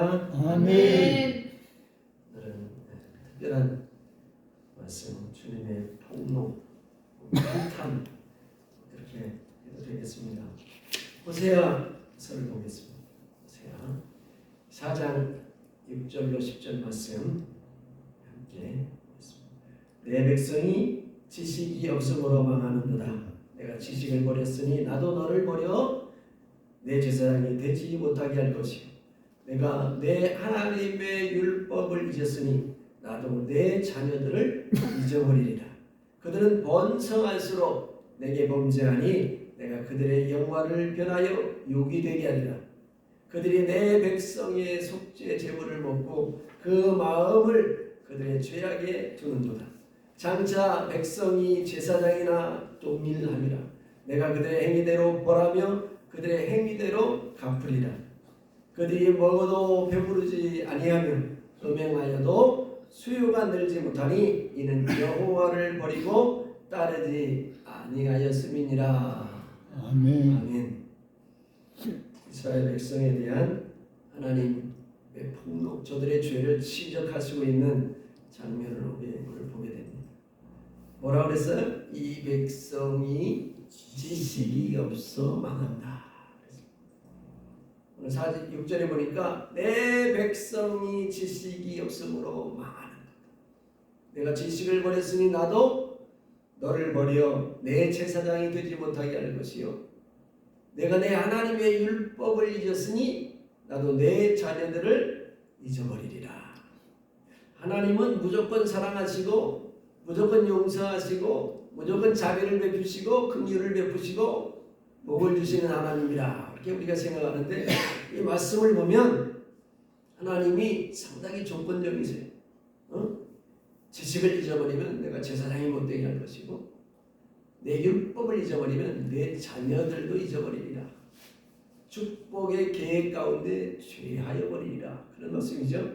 할렐루야. 아멘. 오늘은 특별한 말씀, 주님의 폭로, 불탄, 그렇게 해도 되겠습니다. 호세아서를 보겠습니다. 호세아 4장 6절로 10절 말씀 함께 보겠습니다. 내 백성이 지식이 없음으로 망하는도다. 내가 지식을 버렸으니 나도 너를 버려 내 제사장이 되지 못하게 할 것이요, 내가 내 하나님의 율법을 잊었으니 나도 내 자녀들을 잊어버리리라. 그들은 번성할수록 내게 범죄하니 내가 그들의 영화를 변하여 욕이 되게 하리라. 그들이 내 백성의 속죄 제물을 먹고 그 마음을 그들의 죄악에 두는도다. 장차 백성이 제사장이나 동일함이라. 내가 그들의 행위대로 벌하며 그들의 행위대로 갚으리라. 그들이 먹어도 배부르지 아니하며 음행하여도 수요가 늘지 못하니 이는 여호와를 버리고 따르지 아니하였음이니라. 아멘. 아멘. 이스라엘 백성에 대한 하나님의 폭로, 저들의 죄를 지적하시고 있는 장면을 오늘 보게 됩니다. 뭐라고 그랬어요? 이 백성이 지식이 없어 망한다. 오늘 6절에 보니까 내 백성이 지식이 없으므로 망하는 것. 내가 지식을 버렸으니 나도 너를 버려 내 제사장이 되지 못하게 할 것이요, 내가 내 하나님의 율법을 잊었으니 나도 내 자녀들을 잊어버리리라. 하나님은 무조건 사랑하시고 무조건 용서하시고 무조건 자비를 베푸시고 긍휼을 베푸시고 복을 주시는 하나님이라, 이렇게 우리가 생각하는데 이 말씀을 보면 하나님이 상당히 조건적이세요. 지식을 잊어버리면 내가 제사장이 못되게 할 것이고 내 율법을 잊어버리면 내 자녀들도 잊어버리리라. 축복의 계획 가운데 죄하여 버리리라. 그런 말씀이죠.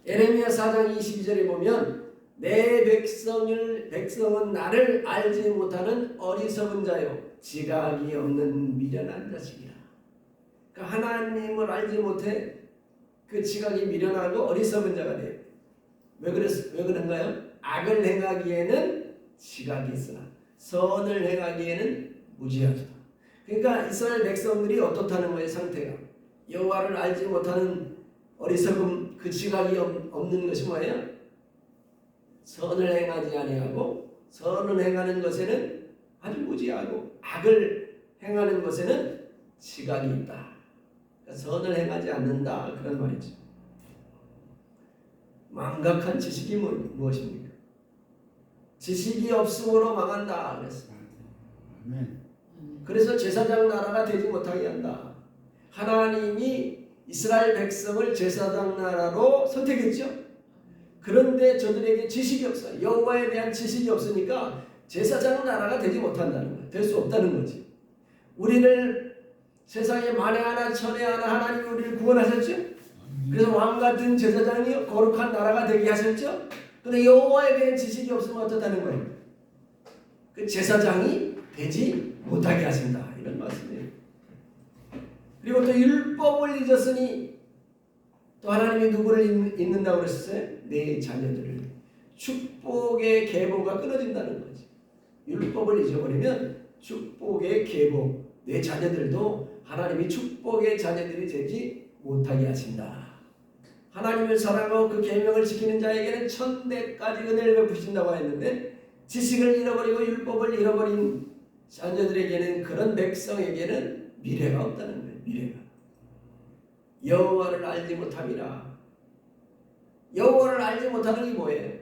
예레미야 4장 22절에 보면 내 백성은 나를 알지 못하는 어리석은 자요 지각이 없는 미련한 자식이라. 그러니까 하나님을 알지 못해 그 지각이 미련하고 어리석은 자가 돼요. 왜 그런가요? 악을 행하기에는 지각이 있으나 선을 행하기에는 무지하다. 그러니까 이스라엘 백성들이 어떻다는 거예요? 상태가 여호와를 알지 못하는 어리석음, 그 지각이 없는 것이 뭐예요? 선을 행하지 아니하고 선을 행하는 것에는 아주 무지하고 악을 행하는 것에는 지각이 있다. 그러니까 선을 행하지 않는다, 그런 말이죠. 망각한 지식이 무엇입니까? 지식이 없음으로 망한다 그랬어요. 그래서 제사장 나라가 되지 못하게 한다. 하나님이 이스라엘 백성을 제사장 나라로 선택했죠. 그런데 저들에게 지식이 없어요. 여호와에 대한 지식이 없으니까 제사장 나라가 되지 못한다는 거예요. 될 수 없다는 거지. 우리를 세상에 만에 하나 천에 하나 하나님이 우리를 구원하셨죠. 그래서 왕같은 제사장이 거룩한 나라가 되게 하셨죠. 그런데 여호와에 대한 지식이 없으면 어떻다는 거예요? 그 제사장이 되지 못하게 하신다, 이런 말씀이에요. 그리고 또 율법을 잊었으니 또 하나님이 누구를 잊는다고 그랬어요? 내 자녀들을. 축복의 계보가 끊어진다는 거지. 율법을 잊어버리면 축복의 계보, 내 자녀들도 하나님이 축복의 자녀들이 되지 못하게 하신다. 하나님을 사랑하고 그 계명을 지키는 자에게는 천대까지 은혜를 베푸신다고 했는데 지식을 잃어버리고 율법을 잃어버린 자녀들에게는, 그런 백성에게는 미래가 없다는 거예요. 미래가. 여호와를 알지 못함이라. 여호와를 알지 못하는 게 뭐예요?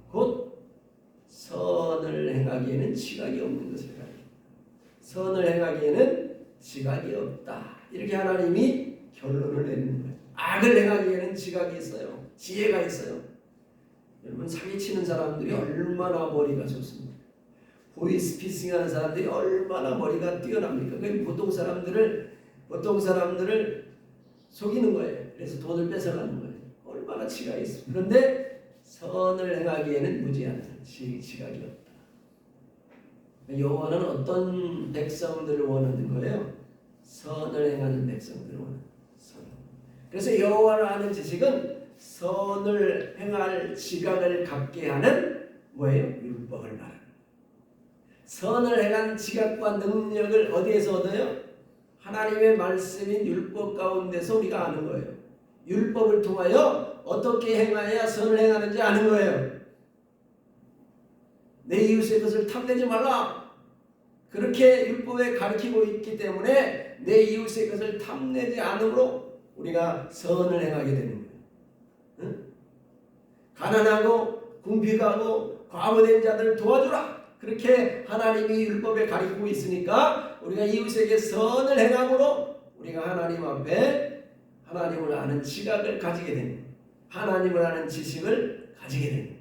곧 선을 행하기에는 지각이 없는 것을 가리킵니다. 선을 행하기에는 지각이 없다, 이렇게 하나님이 결론을 내리는 거예요. 악을 행하기에는 지각이 있어요. 지혜가 있어요. 여러분, 사기치는 사람들이 얼마나 머리가 좋습니까? 보이스피싱하는 사람들이 얼마나 머리가 뛰어납니까? 보통 사람들을 속이는 거예요. 그래서 돈을 뺏어가는 거예요. 얼마나 지각이 있습니까? 그런데 선을 행하기에는 무지하다. 지각이 없다. 여호와는 어떤 백성들을 원하는 거예요? 선을 행하는 백성들을 원하는 거예요. 그래서 여호와를 아는 지식은 선을 행할 지각을 갖게 하는 뭐예요? 율법을 말합니다. 선을 행한 지각과 능력을 어디에서 얻어요? 하나님의 말씀인 율법 가운데서 우리가 아는 거예요. 율법을 통하여 어떻게 행해야 선을 행하는지 아는 거예요. 내 이웃의 것을 탐내지 말라. 그렇게 율법에 가르치고 있기 때문에 내 이웃의 것을 탐내지 않으므로 우리가 선을 행하게 되는 거예요. 응? 가난하고 궁핍하고 과부된 자들을 도와주라. 그렇게 하나님이 율법에 가르치고 있으니까 우리가 이웃에게 선을 행함으로 우리가 하나님 앞에 하나님을 아는 지각을 가지게 됩니다. 하나님을 아는 지식을 가지게 됩니다.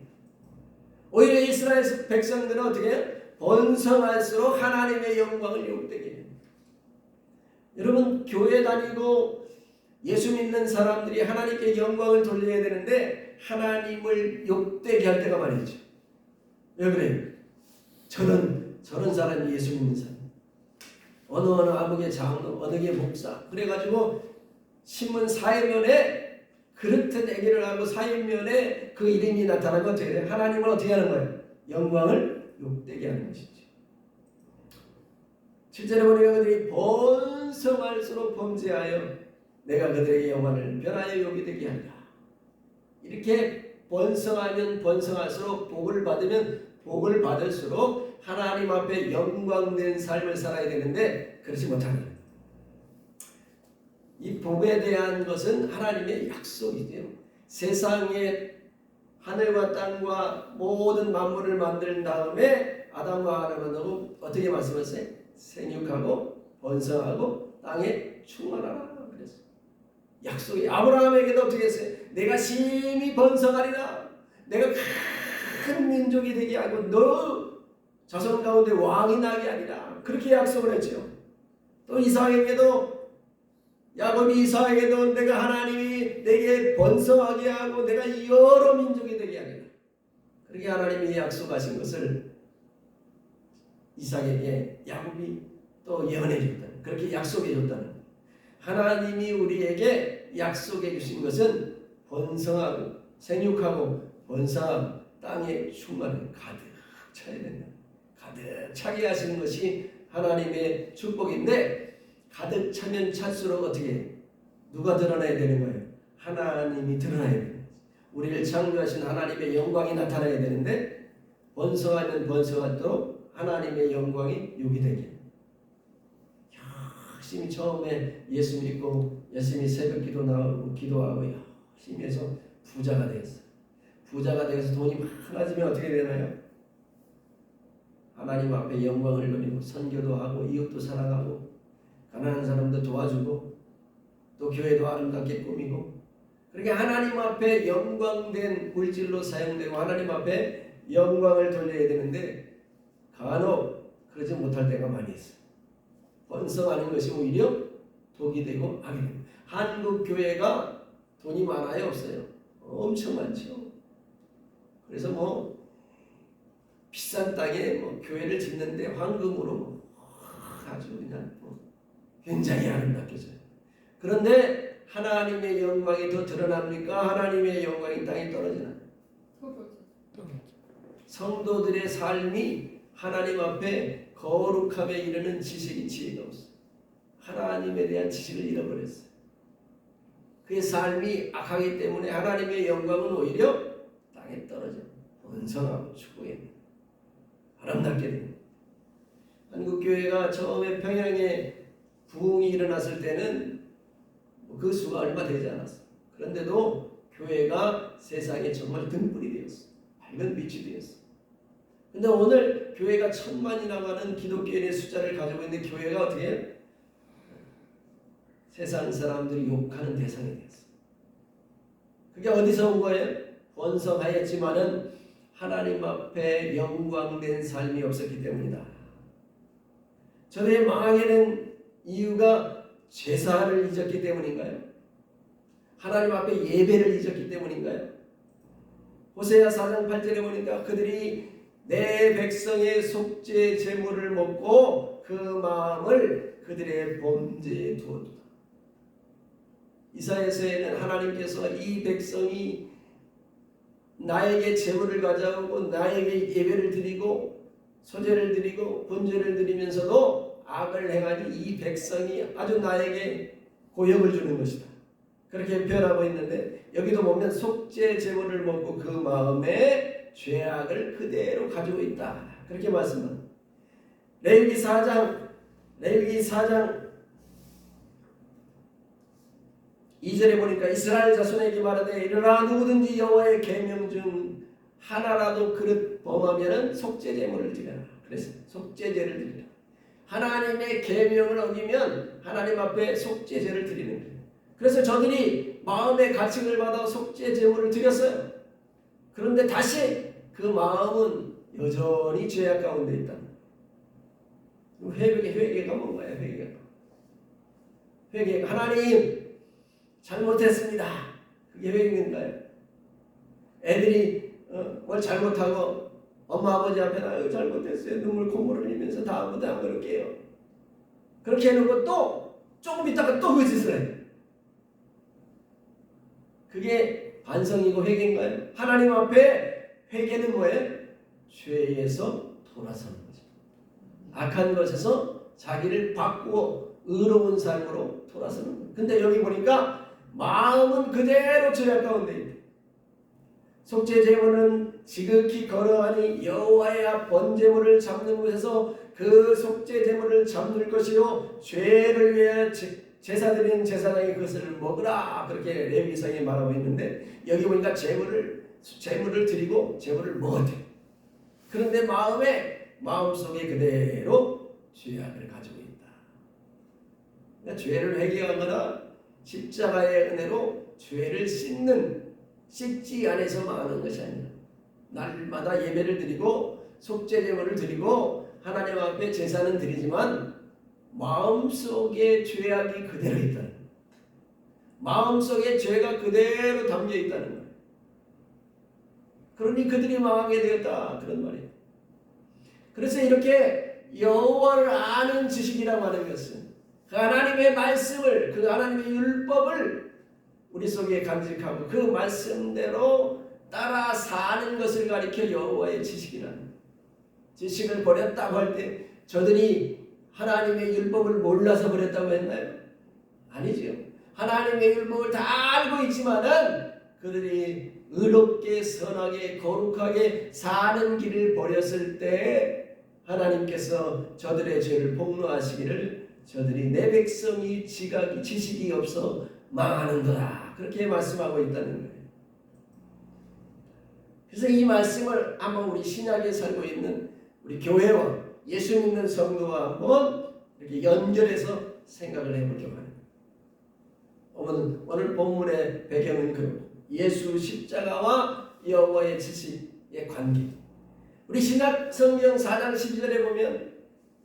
오히려 이스라엘 백성들은 어떻게 해요? 번성할수록 하나님의 영광을 욕되게 해요. 여러분 교회 다니고 예수 믿는 사람들이 하나님께 영광을 돌려야 되는데 하나님을 욕되게 할 때가 말이죠. 왜 그래요? 저런 사람이 예수 믿는 사람, 어느 아무개 장로, 어느 게 목사, 그래가지고 신문 사회면에 그렇듯 얘기를 하고 사회면에 그 이름이 나타나면 어떻게 돼요? 하나님을 어떻게 하는 거예요? 영광을 욕되게 하는 것이죠. 7절에 보니까 그들이 번성할수록 범죄하여 내가 그들에게 영광을 변하여 욕이 되게 한다. 이렇게 번성하면 번성할수록 복을 받으면 복을 받을수록 하나님 앞에 영광된 삶을 살아야 되는데 그렇지 못합니다. 이 복에 대한 것은 하나님의 약속이죠. 세상에 하늘과 땅과 모든 만물을 만든 다음에 아담과 하와를 만들고 어떻게 말씀하세요? 생육하고 번성하고 땅에 충만하라 그랬어요. 약속이 아브라함에게도 어떻게 했어요? 내가 심히 번성하리라. 내가 큰 민족이 되게 하고 너 자손 가운데 왕이 나게 하리라. 그렇게 약속을 했죠. 또 이삭에게도 야곱이 이삭에게도 내가 하나님이 내게 번성하게 하고 내가 여러 민족이 되게 하리라. 그렇게 하나님이 약속하신 것을 이삭에게 야곱이 또 예언해 줬다는, 그렇게 약속해 줬다는. 하나님이 우리에게 약속해 주신 것은 번성하고 생육하고 번성하고 땅에 충만을 가득 차야 된다. 가득 차게 하시는 것이 하나님의 축복인데 가득 차면 찰수록 어떻게 누가 드러나야 되는 거예요? 하나님이 드러나야 되는 거예요. 우리를 창조하신 하나님의 영광이 나타나야 되는데 번성하면 번성할수록 하나님의 영광이 유기되게. 열심히 처음에 예수 믿고 열심히 새벽기도 나오고 기도하고 열심히 해서 부자가 되었어요. 부자가 되어서 돈이 많아지면 어떻게 되나요? 하나님 앞에 영광을 누리고 선교도 하고 이웃도 사랑하고 가난한 사람도 도와주고 또 교회도 아름답게 꾸미고 그렇게 하나님 앞에 영광된 물질로 사용되고 하나님 앞에 영광을 돌려야 되는데 간혹 그러지 못할 때가 많이 있어요. 번성하는 것이 오히려 독이 되고 악이 됩니다. 한국 교회가 돈이 많아요? 없어요? 엄청 많죠. 그래서 뭐 비싼 땅에 뭐 교회를 짓는데 황금으로 아주 그냥 굉장히 아름답게 져요. 그런데 하나님의 영광이 더 드러납니까? 하나님의 영광이 땅에 떨어지나요? 성도들의 삶이 하나님 앞에 거룩함에 이르는 지식이 지혜가 없어요. 하나님에 대한 지식을 잃어버렸어요. 그의 삶이 악하기 때문에 하나님의 영광은 오히려 땅에 떨어져 번성하고 축복해 아름답게 됩니다. 한국교회가 처음에 평양에 부흥이 일어났을 때는 그 수가 얼마 되지 않았어요. 그런데도 교회가 세상에 정말 등불이 되었어요. 밝은 빛이 되었어요. 근데 오늘 교회가 1000만이 나가는 기독교인의 숫자를 가지고 있는데 교회가 어떻게 해요? 세상 사람들이 욕하는 대상이 되었어요. 그게 어디서 온 거예요? 번성하였지만은 하나님 앞에 영광된 삶이 없었기 때문이다. 저들이 망하게 된 이유가 제사를 잊었기 때문인가요? 하나님 앞에 예배를 잊었기 때문인가요? 호세아 4장 8절에 보니까 그들이 내 백성의 속죄 제물을 먹고 그 마음을 그들의 범죄에 두었다. 이사야서에는 하나님께서 이 백성이 나에게 제물을 가져오고 나에게 예배를 드리고 소제를 드리고 번제를 드리면서도 악을 행하니 이 백성이 아주 나에게 고역을 주는 것이다. 그렇게 표현하고 있는데 여기도 보면 속죄 제물을 먹고 그 마음에 죄악을 그대로 가지고 있다. 그렇게 말씀합니다. 레위기 4장 2절에 보니까 이스라엘 자손에게 말하되 이르라 누구든지 여호와의 계명 중 하나라도 그릇 범하면은 속죄 제물을 드려라. 그래서 속죄제를 드리라. 하나님의 계명을 어기면 하나님 앞에 속죄제를 드리는 거예요. 그래서 저들이 마음의 가책을 받아 속죄 제물을 드렸어요. 그런데 다시 그 마음은 여전히 죄악 가운데 있다. 회개가 뭔가요? 회개가 하나님 잘못했습니다. 그게 회개인가요? 애들이 뭘 잘못하고 엄마 아버지 앞에 나 잘못했어요. 눈물 콧물을 흘리면서 다음부터 안 그럴게요. 그렇게 해놓고 또 조금 있다가 또 그 짓을 해요. 그게 반성이고 회개인가요? 하나님 앞에 회개는 뭐예요? 죄에서 돌아서는 거죠. 악한 것에서 자기를 바꾸어 의로운 삶으로 돌아서는 거예요. 근데 여기 보니까 마음은 그대로 죄악 가운데 있다. 속죄 제물은 지극히 거룩하니 여호와의 앞 번제물을 잡는 곳에서 그 속죄 제물을 잡는 것이요 죄를 위해 제사 드리는 제사장이 그것을 먹으라. 그렇게 레위기서에 말하고 있는데 여기 보니까 제물을 드리고 제물을 먹어야 돼. 그런데 마음속에 그대로 죄악을 가지고 있다. 그러니까 죄를 회개하거나 십자가의 은혜로 죄를 씻지 안에서 망하는 것이 아니라 날마다 예배를 드리고 속죄 제물을 드리고 하나님 앞에 제사는 드리지만 마음속에 죄악이 그대로 있다는 거예요. 마음속에 죄가 그대로 담겨 있다는 거예요. 그러니 그들이 망하게 되었다 그런 말이에요. 그래서 이렇게 여호와를 아는 지식이라고 하는 것은 그 하나님의 말씀을, 그 하나님의 율법을 우리 속에 간직하고 그 말씀대로 따라 사는 것을 가리켜 여호와의 지식이라는 거예요. 지식을 버렸다고 할 때 저들이 하나님의 율법을 몰라서 버렸다고 했나요? 아니죠. 하나님의 율법을 다 알고 있지만은 그들이 의롭게 선하게 거룩하게 사는 길을 버렸을 때 하나님께서 저들의 죄를 폭로하시기를 저들이 내 백성이 지식이 없어 망하는도다. 그렇게 말씀하고 있다는 거예요. 그래서 이 말씀을 아마 우리 신약에 살고 있는 우리 교회와 예수 믿는 성도와 한번 이렇게 연결해서 생각을 해보려고 합니다. 오늘 본문의 배경은 그렇고 예수 십자가와 여호와의 지식의 관계. 우리 신약 성경 4장 12절에 보면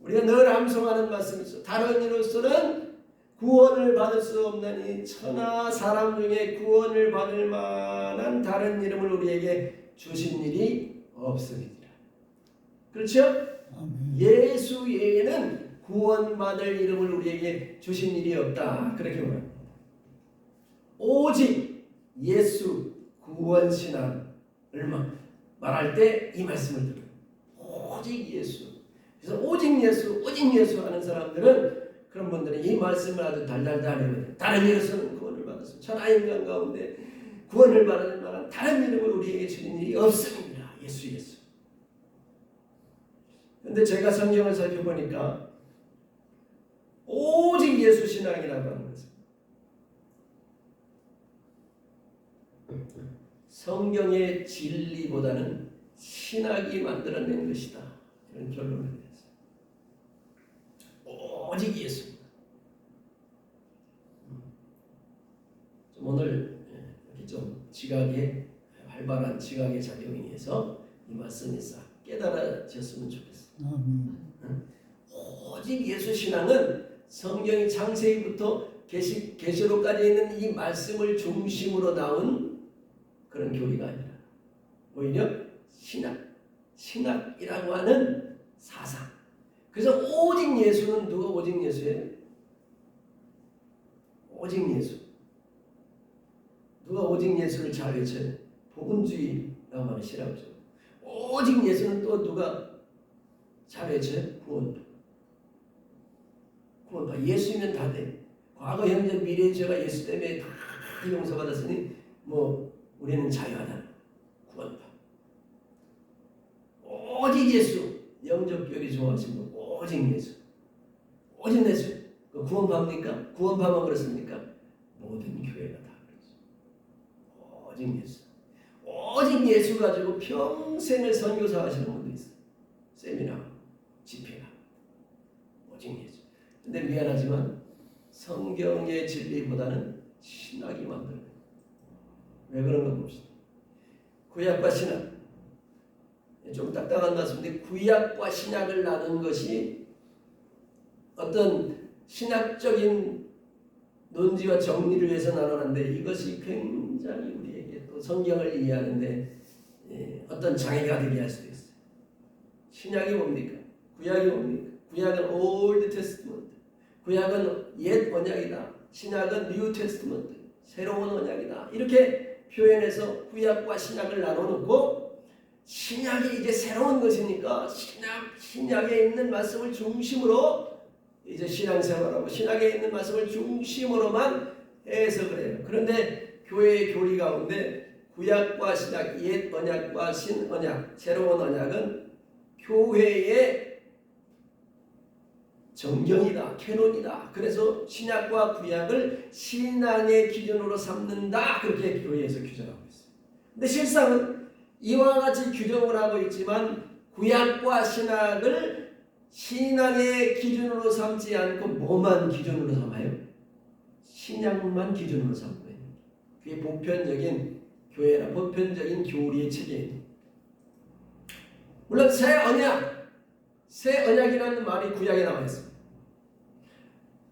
우리가 늘 암송하는 말씀이 있어. 다른 이로서는 구원을 받을 수 없나니 천하 사람 중에 구원을 받을 만한 다른 이름을 우리에게 주신 일이 없으리라. 그렇죠? 아멘. 예수 외에는 구원받을 이름을 우리에게 주신 일이 없다. 그렇게 말합니다. 오직 예수 구원신앙을 말할 때 이 말씀을 들어요. 오직 예수. 그래서 오직 예수 하는 사람들은 그런 분들은 이 말씀을 아주 달달달해요. 다른 이로서는 구원을 받았습니다. 천하인간 가운데 구원을 받을 만한 다른 이름을 우리에게 주신 일이 없습니다. 예수. 그런데 제가 성경을 살펴보니까 오직 예수 신앙이라고 하는 것입니다. 성경의 진리보다는 신학이 만들어낸 것이다. 이런 결론을 내렸어요. 오직 예수. 오늘 이렇게 좀 지각에 활발한 지각의 작용에 의해서 이 말씀이 싹 깨달아졌으면 좋겠어요. 오직 예수 신앙은 성경이 창세기부터 계시록까지 있는 이 말씀을 중심으로 나온 그런 교리가 아니라 오히려 신학이라고 하는 사상. 그래서 오직 예수는 누가 오직 예수예요? 오직 예수. 누가 오직 예수를 잘 외쳐요? 복음주의라고 하는 신학죠. 오직 예수는 또 누가 잘 외쳐요? 구원파. 구원파. 예수면 다 돼. 과거, 현재, 미래의 죄가 예수 때문에 다 용서받았으니 뭐 우리는 자유하다. 구원파. 오직 예수. 영접교리 좋아하신 분. 오직 예수. 오직 예수. 그 구원파입니까? 구원파만 그렇습니까? 모든 교회가 다 그렇죠. 오직 예수. 오직 예수 가지고 평생을 선교사 하시는 분도 있어요. 세미나, 집회나. 오직 예수. 근데 미안하지만 성경의 진리보다는 신학이 만들어요. 왜 그런가 봅시다. 구약과 신학. 좀 딱딱한 말씀인데 구약과 신약을 나눈 것이 어떤 신학적인 논지와 정리를 위해서 나눴는데 이것이 굉장히 우리에게 또 성경을 이해하는데 어떤 장애가 되게 할 수도 있어요. 신약이 뭡니까? 구약이 뭡니까? 구약은 올드 테스트먼트. 구약은 옛 언약이다. 신약은 뉴 테스트먼트. 새로운 언약이다. 이렇게 표현해서 구약과 신약을 나눠놓고 신약이 이제 새로운 것이니까 신약에 있는 말씀을 중심으로 이제 신앙생활하고 신약에 있는 말씀을 중심으로만 해석을 해요. 그런데 교회의 교리 가운데 구약과 신약, 옛 언약과 신언약, 새로운 언약은 교회의 정경이다, 캐논이다. 그래서 신약과 구약을 신앙의 기준으로 삼는다. 그렇게 교회에서 규정하고 있어요. 근데 실상은 이와 같이 규정을 하고 있지만 구약과 신약을 신앙의 기준으로 삼지 않고 뭐만 기준으로 삼아요? 신약만 기준으로 삼고 있는 거예요. 그게 보편적인 교회나 보편적인 교리의 체계입니다. 물론 새 언약이라는 말이 구약에 나와 있습니다.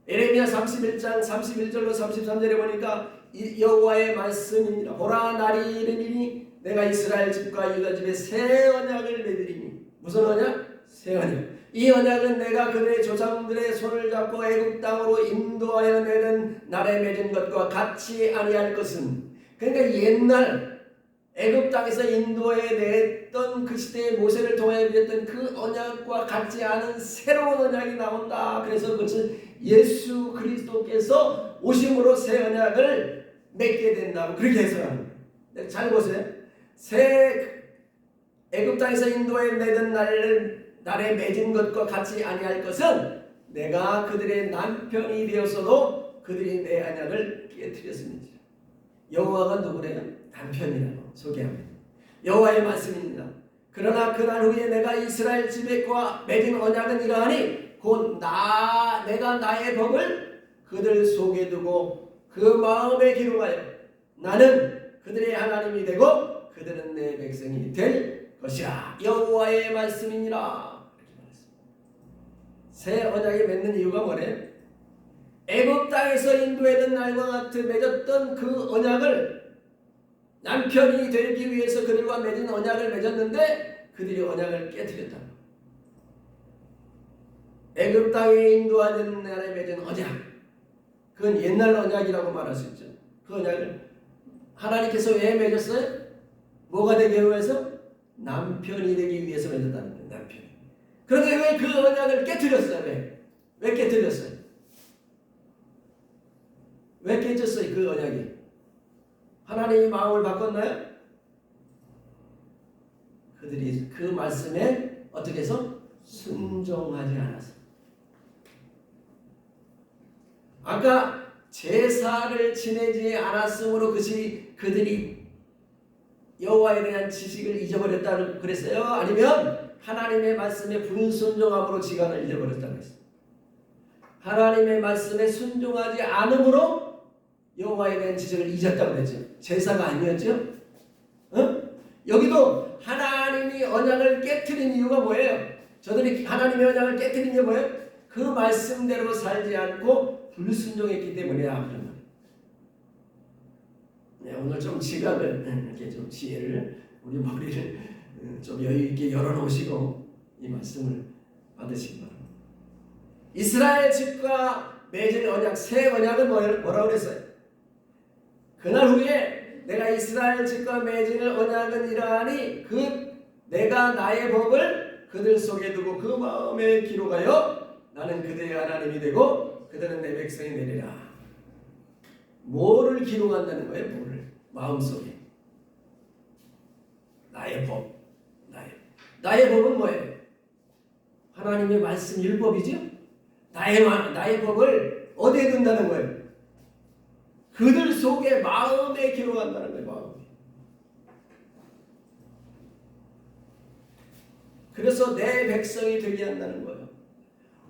에레미야 31장 31절로 33절에 보니까 여호와의 말씀이니라. 보라 날이 이르리니 내가 이스라엘 집과 유다 집에 새 언약을 맺으리니. 무슨 언약? 새 언약. 이 언약은 내가 그들의 조상들의 손을 잡고 애굽 땅으로 인도하여 내는 날에 맺은 것과 같이 아니할 것은, 그러니까 옛날 애굽 땅에서 인도해 냈던 그 시대의 모세를 통하여 맺었던 그 언약과 같지 않은 새로운 언약이 나온다. 그래서 그것은 예수 그리스도께서 오심으로 새 언약을 맺게 된다고 그렇게 해석합니다. 잘 보세요. 새 애굽 땅에서 인도해 내던 날에 맺은 것과 같이 아니할 것은 내가 그들의 남편이 되었어도 그들이 내 언약을 깨뜨렸습니다. 여호와가 누구래요? 남편이라고 소개합니다. 여호와의 말씀입니다. 그러나 그날 후에 내가 이스라엘 집에과 맺은 언약은 이러하니 곧 내가 나의 법을 그들 속에 두고 그 마음에 기록하여 나는 그들의 하나님이 되고 그들은 내 백성이 될 것이라. 여호와의 말씀이니라. 새 언약에 맺는 이유가 뭐래요? 애굽 땅에서 인도했던 날과 같이 맺었던 그 언약을 남편이 되기 위해서 그들과 맺은 언약을 맺었는데 그들이 언약을 깨뜨렸다. 애굽 땅에 인도하는 날에 맺은 언약, 그건 옛날 언약이라고 말할 수 있죠. 그 언약을 하나님께서 왜 맺었어요? 뭐가 되기 위해서? 남편이 되기 위해서 맺었다는 거예요. 남편이. 그런데 왜 그 언약을 깨뜨렸어요? 왜 깨뜨렸어요? 왜 깨졌어요? 그 언약이? 하나님이 마음을 바꿨나요? 그들이 그 말씀에 어떻게 해서 순종하지 않았어요. 아까 제사를 지내지 않았으므로 그들이 여호와에 대한 지식을 잊어버렸다는 그랬어요? 아니면 하나님의 말씀에 불순종함으로 지간을 잊어버렸다는 그랬어요? 하나님의 말씀에 순종하지 않음으로 여호와에 대한 지식을 잊었다고 그랬죠. 제사가 아니었죠. 여기도 하나님이 언약을 깨트린 이유가 뭐예요? 저들이 하나님의 언약을 깨트린 이유가 뭐예요? 그 말씀대로 살지 않고 불순종했기 때문이야. 그런 거예요. 네, 오늘 좀 지각을 이렇게 좀 지혜를 우리 머리를 좀 여유 있게 열어놓으시고 이 말씀을 받으시기 바랍니다. 이스라엘 집과 맺은 언약, 새 언약은 뭐라고 그랬어요? 그날 후에 내가 이스라엘 집과 맺을 언약은 이러하니 내가 나의 법을 그들 속에 두고 그 마음에 기록하여 나는 그들의 하나님이 되고 그들은 내 백성이 되리라. 뭐를 기록한다는 거예요? 뭐를? 마음속에. 나의 법. 나의 법은 뭐예요? 하나님의 말씀 율법이죠? 나의 법을 어디에 둔다는 거예요? 그들 속에 마음에 기록한다는 거예요. 마음에. 그래서 내 백성이 되게 한다는 거예요.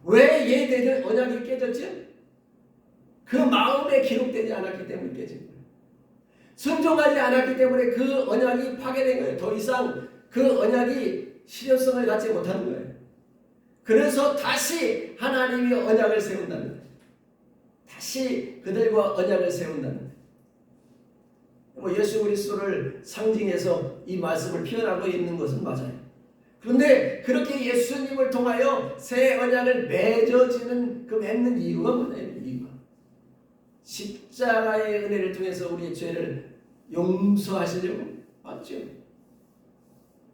왜 얘들은 언약이 깨졌죠? 그 마음에 기록되지 않았기 때문에 깨진 거예요. 순종하지 않았기 때문에 그 언약이 파괴된 거예요. 더 이상 그 언약이 실효성을 갖지 못하는 거예요. 그래서 다시 하나님이 언약을 세운다는 거예요. 다시 그들과 언약을 세운다는 거예요. 예수 그리스도를 상징해서 이 말씀을 표현하고 있는 것은 맞아요. 그런데 그렇게 예수님을 통하여 새 언약을 맺어지는 맺는 이유가 뭐냐면 이유가 십자가의 은혜를 통해서 우리의 죄를 용서하시려고 맞죠.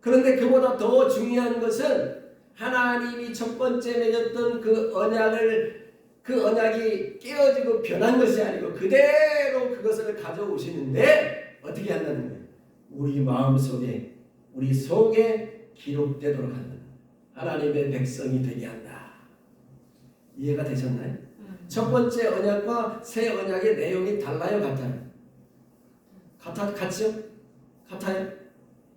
그런데 그보다 더 중요한 것은 하나님이 첫 번째 맺었던 그 언약이 깨어지고 변한 것이 아니고 그대로 그것을 가져오시는데 어떻게 한다는 거예요? 우리 마음속에 우리 속에 기록되도록 한다. 하나님의 백성이 되게 한다. 이해가 되셨나요? 첫 번째 언약과 새 언약의 내용이 달라요, 같아요? 같죠? 같아요?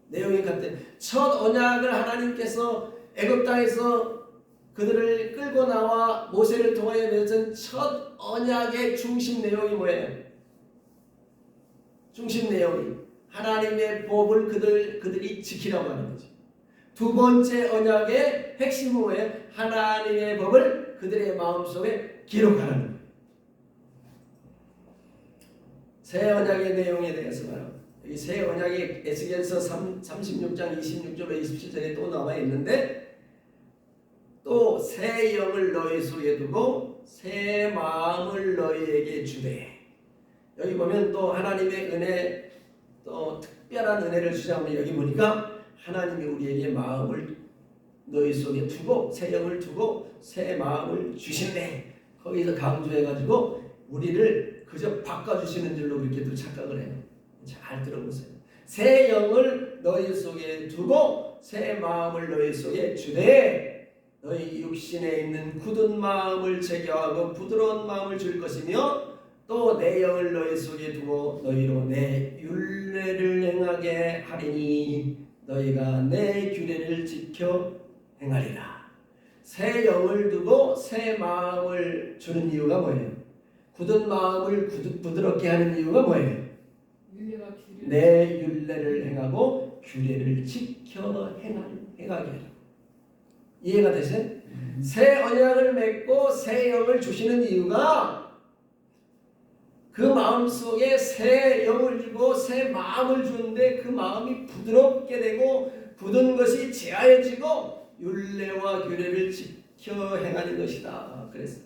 내용이 같아요. 첫 언약을 하나님께서 애굽 땅에서 그들을 끌고 나와 모세를 통하여 맺은 첫 언약의 중심 내용이 뭐예요? 중심 내용이 하나님의 법을 그들이 지키라고 하는 거죠. 두 번째 언약의 핵심은 뭐예요? 하나님의 법을 그들의 마음속에 기록하라는 거예요. 새 언약의 내용에 대해서 말합니다. 여기 새 언약이 에스겔서 36장 26절로 27절에 또 나와 있는데 또 새 영을 너희 속에 두고 새 마음을 너희에게 주되 여기 보면 또 하나님의 은혜 또 특별한 은혜를 주자면 여기 보니까 하나님이 우리에게 마음을 너희 속에 두고 새 영을 두고 새 마음을 주신대. 거기서 강조해가지고 우리를 그저 바꿔주시는 줄로 그렇게 또 착각을 해요. 잘 들어보세요. 새 영을 너희 속에 두고 새 마음을 너희 속에 주되 너희 육신에 있는 굳은 마음을 제거하고 부드러운 마음을 줄 것이며 또 내 영을 너희 속에 두고 너희로 내 율례를 행하게 하리니 너희가 내 규례를 지켜 행하리라. 새 영을 두고 새 마음을 주는 이유가 뭐예요? 굳은 마음을 부드럽게 하는 이유가 뭐예요? 내 율례를 행하고 규례를 지켜 행하게 하라. 이해가 되세요? 새 언약을 맺고 새 영을 주시는 이유가 그 마음속에 새 영을 주고 새 마음을 주는데 그 마음이 부드럽게 되고 굳은 것이 제하여지고 율례와 규례를 지켜 행하는 것이다. 그랬어요.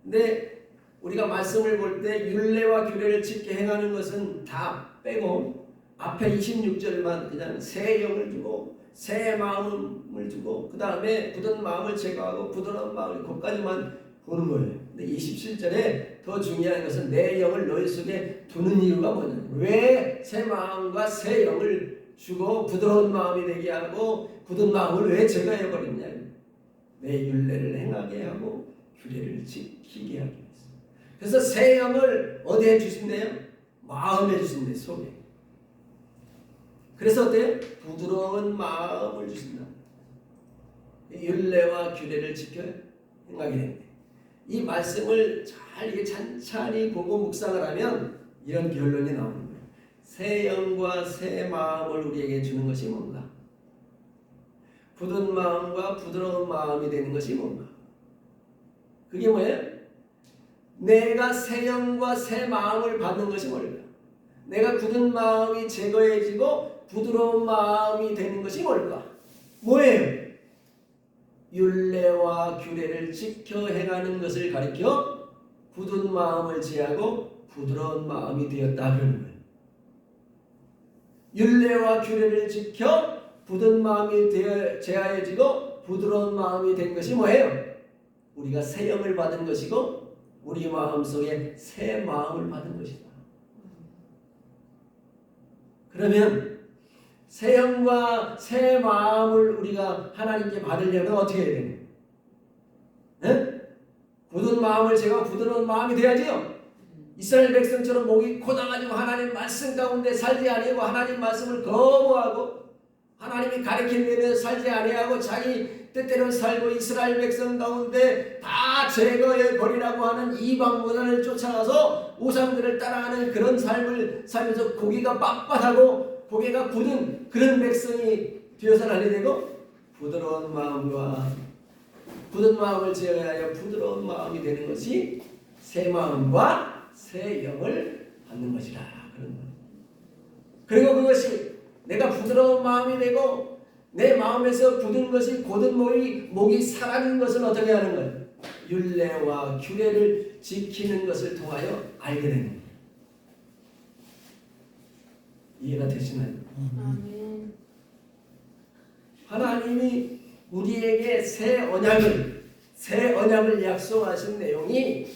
근데 우리가 말씀을 볼 때 율례와 규례를 지켜 행하는 것은 다 빼고 앞에 26절만 그냥 새 영을 주고 새 마음을 주고 그 다음에 굳은 마음을 제거하고 부드러운 마음을 그것까지만 보는 거예요. 근데 27절에 더 중요한 것은 내 영을 너희 속에 두는 이유가 뭐냐? 왜 새 마음과 새 영을 주고 부드러운 마음이 되게 하고 굳은 마음을 왜 제거해버렸냐? 내 율례를 행하게 하고 규례를 지키게 하기 위해서. 그래서 새 영을 어디에 주신대요? 마음에 주신대, 속에. 그래서 어때요? 부드러운 마음을 주신다. 율례와 규례를 지켜 행하게 됩니다. 이 말씀을 잘 찬찬히 보고 묵상을 하면 이런 결론이 나오는 거예요. 새 영과 새 마음을 우리에게 주는 것이 뭔가? 굳은 마음과 부드러운 마음이 되는 것이 뭔가? 그게 뭐예요? 내가 새 영과 새 마음을 받는 것이 뭘까? 내가 굳은 마음이 제거해지고 부드러운 마음이 되는 것이 뭘까? 뭐예요? 율례와 규례를 지켜 행하는 것을 가리켜 굳은 마음을 제하고 부드러운 마음이 되었다 그러는 거예요. 율례와 규례를 지켜 굳은 마음이 제하여지고 부드러운 마음이 된 것이 뭐예요? 우리가 새 영을 받은 것이고 우리 마음속에 새 마음을 받은 것이다. 그러면 새 영과 새 마음을 우리가 하나님께 받으려면 어떻게 해야 되냐? 네? 굳은 마음을 제가 부드러운 마음이 돼야지요. 이스라엘 백성처럼 목이 고장가지고 하나님 말씀 가운데 살지 아니하고 하나님 말씀을 거부하고 하나님이 가르친 대로 살지 아니하고 자기 뜻대로 살고 이스라엘 백성 가운데 다 제거해 버리라고 하는 이방 문화를 쫓아가서 우상들을 따라가는 그런 삶을 살면서 고기가 빳빳하고 고개가 굳은 그런 백성이 되어서는 안 되고 부드러운 마음과 굳은 마음을 제어하여 부드러운 마음이 되는 것이 새 마음과 새 영을 받는 것이라 그런 거예요. 그리고 그것이 내가 부드러운 마음이 되고 내 마음에서 굳은 것이 고든 목이 사라진 것은 어떻게 하는 거예요? 율례와 규례를 지키는 것을 통하여 알게 되는 거예요. 이해가 되시나요? 아멘. 하나님이 우리에게 새 언약을 약속하신 내용이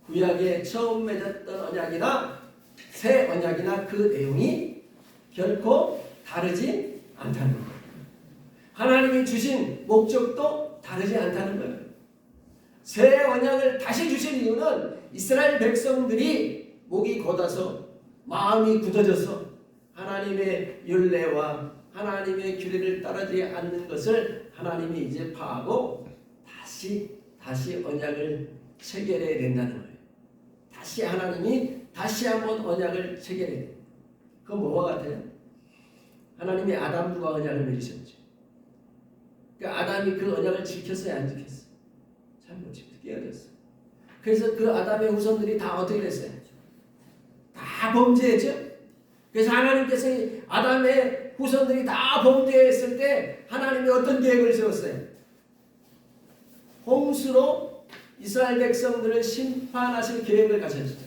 구약에 처음 맺었던 언약이나 새 언약이나 그 내용이 결코 다르지 않다는 거예요. 하나님이 주신 목적도 다르지 않다는 거예요. 새 언약을 다시 주신 이유는 이스라엘 백성들이 목이 곧아서 마음이 굳어져서 하나님의 율례와 하나님의 규례를 따르지 않는 것을 하나님이 이제 파하고 다시 언약을 체결해야 된다는 거예요. 하나님이 다시 한번 언약을 체결해야 돼요. 그건 뭐와 같아요? 하나님이 아담과 언약을 맺으셨죠. 그러니까 아담이 그 언약을 지켰어요, 안 지켰어요? 잘 못 지켰어요. 깨어졌어요. 그래서 그 아담의 후손들이 다 어떻게 됐어요? 다 범죄했죠. 그래서 하나님께서 아담의 후손들이 다 범죄했을 때 하나님이 어떤 계획을 세웠어요? 홍수로 이스라엘 백성들을 심판하실 계획을 가졌죠.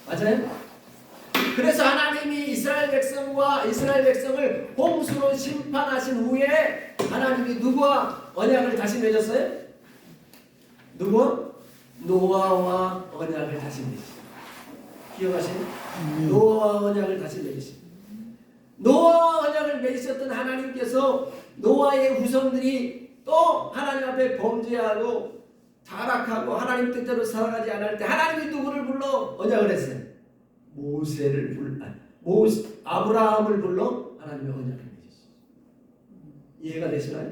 맞아요? 그래서 하나님이 이스라엘 백성을 홍수로 심판하신 후에 하나님이 누구와 언약을 다시 맺었어요? 누구? 노아와 언약을 다시 맺으셨어요. 기억하세요? 노아와 언약을 다시 맺으셨어요. 노아와 언약을 맺으셨던 하나님께서 노아의 후손들이 또 하나님 앞에 범죄하고 타락하고 하나님 뜻대로 살아가지 않을 때 하나님이 누구를 불러 언약을 했어요? 아브라함을 불러 하나님의 언약을 맺으셨어요. 이해가 되시나요?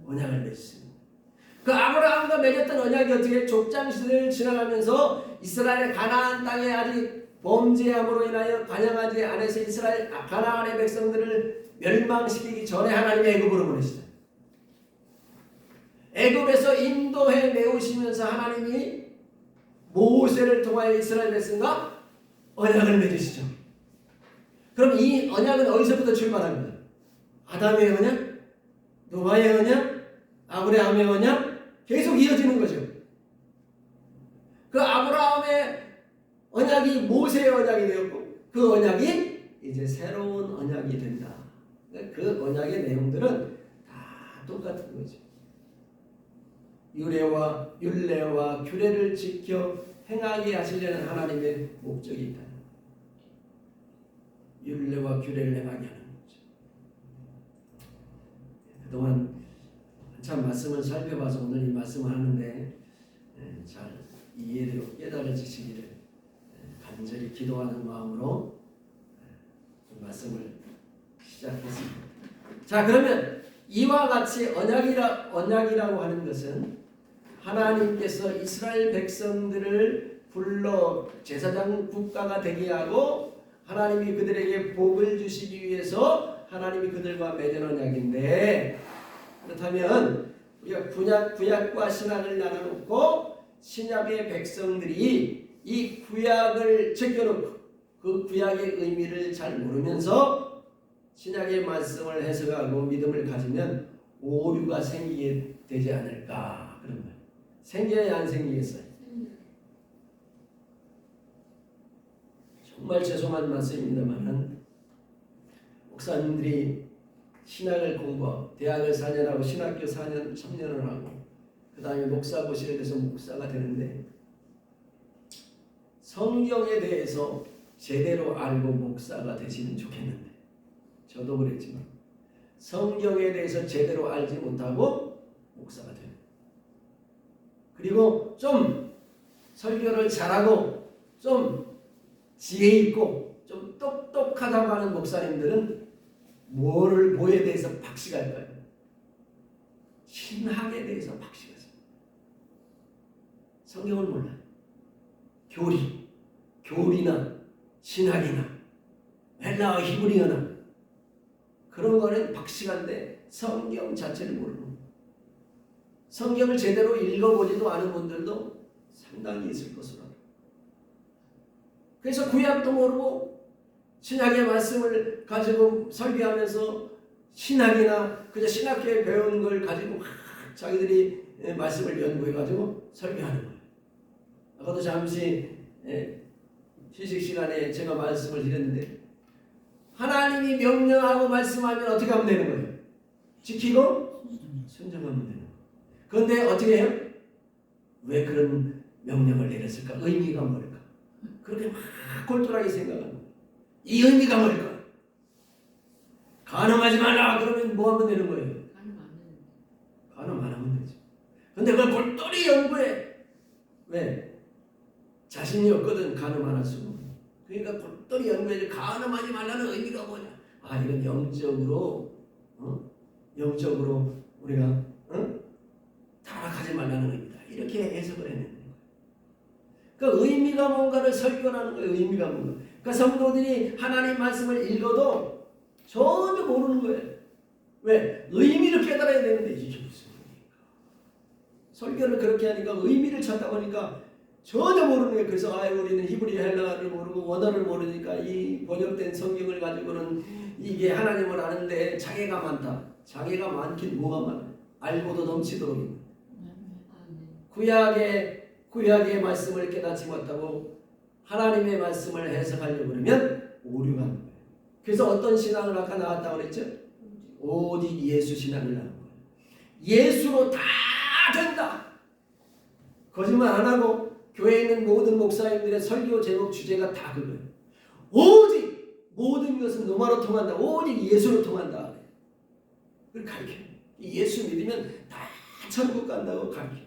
언약을 맺으셨습니다. 그 아브라함과 맺었던 언약이 어떻게 족장시대를 지나가면서 이스라엘의 가나안 땅에 아직 범죄함으로 인하여 반영하지 않아서 가나안의 백성들을 멸망시키기 전에 하나님이 애굽으로 보내시죠. 애굽에서 인도해 내오시면서 하나님이 모세를 통하여 이스라엘 백성과 언약을 맺으시죠. 그럼 이 언약은 어디서부터 출발합니다? 아담의 언약, 노아의 언약, 아브라함의 언약 계속 이어지는 거죠. 그 아브라함의 언약이 모세의 언약이 되었고 그 언약이 이제 새로운 언약이 된다. 그 언약의 내용들은 다 똑같은 거죠. 율례와 규례를 지켜 행하게 하시려는 하나님의 목적이 있다. 율례와 규례를 행하게 하는 거죠. 그동안 한참 말씀을 살펴봐서 오늘 이 말씀을 하는데 잘 이해되고 깨달아지시기를 간절히 기도하는 마음으로 말씀을 시작했습니다. 자, 그러면 이와 같이 언약이라고 하는 것은 하나님께서 이스라엘 백성들을 불러 제사장 국가가 되게 하고 하나님이 그들에게 복을 주시기 위해서 하나님이 그들과 맺은 언약인데, 그렇다면 우리가 구약과 신약을 나눠놓고 신약의 백성들이 이 구약을 제껴놓고 그 구약의 의미를 잘 모르면서 신약의 말씀을 해석하고 믿음을 가지면 오류가 생기게 되지 않을까 그런 거예요. 생겨야 안 생기겠어요? 정말 죄송한 말씀입니다만 목사님들이 신학을 공부하고 대학을 4년하고 신학교 4년 3년을 하고 그 다음에 목사고시에 대해서 목사가 되는데 성경에 대해서 제대로 알고 목사가 되시면 좋겠는데 저도 그랬지만 성경에 대해서 제대로 알지 못하고 목사가 돼요. 그리고 좀 설교를 잘하고 좀 지혜 있고 좀 똑똑하다고 하는 목사님들은 뭐에 대해서 박식할까요? 신학에 대해서 박식하세요. 성경을 몰라요. 교리나 신학이나 헬라어 히브리어나 그런 거는 박식한데 성경 자체를 모르고 성경을 제대로 읽어보지도 않은 분들도 상당히 있을 것으로 알아요. 그래서 구약도 모르고 신약의 말씀을 가지고 설교하면서 신학이나 그저 신학교에 배운 걸 가지고 막 자기들이 말씀을 연구해가지고 설교하는 거예요. 아까도 잠시 휴식 시간에 제가 말씀을 드렸는데 하나님이 명령하고 말씀하면 어떻게 하면 되는 거예요? 지키고 순종하면 되는 거예요. 그런데 어떻게 해요? 왜 그런 명령을 내렸을까? 의미가 뭘까? 그렇게 막 골똘하게 생각하는 거예요. 이 의미가 뭘까? 간음하지 말라 그러면 뭐 하면 되는 거예요? 간음 안 하면 되죠. 근데 그걸 골똘히 연구해. 왜? 자신이 없거든 간음 안 할 수가. 그러니까 골똘히 연구해. 간음하지 말라는 의미가 뭐냐? 아 이건 영적으로 우리가 타락하지 말라는 의미다. 이렇게 해석을 해내는 거예요. 그 의미가 뭔가를 설교하는 거예요. 의미가 뭔가. 그러니까 성도들이 하나님 말씀을 읽어도 전혀 모르는 거예요. 왜? 의미를 깨달아야 되는데 이게 무슨 의미인가? 설교를 그렇게 하니까 의미를 찾다 보니까 전혀 모르는 거예요. 그래서 우리는 히브리 헬라어를 모르고 원어를 모르니까 이 번역된 성경을 가지고는 이게 하나님을 아는데 장애가 많다. 장애가 많긴 뭐가 많아? 알고도 넘치도록. 구약의 말씀을 깨닫지 못하고 하나님의 말씀을 해석하려고 그러면 오류가 하는 거예요. 그래서 어떤 신앙을 아까 나왔다고 그랬죠? 오직 예수 신앙을 하는 거예요. 예수로 다 된다. 거짓말 안 하고 교회에 있는 모든 목사님들의 설교 제목 주제가 다 그거예요. 오직 모든 것은 너마로 통한다. 오직 예수로 통한다. 그걸 가르쳐요. 예수 믿으면 다 천국 간다고 가르쳐요.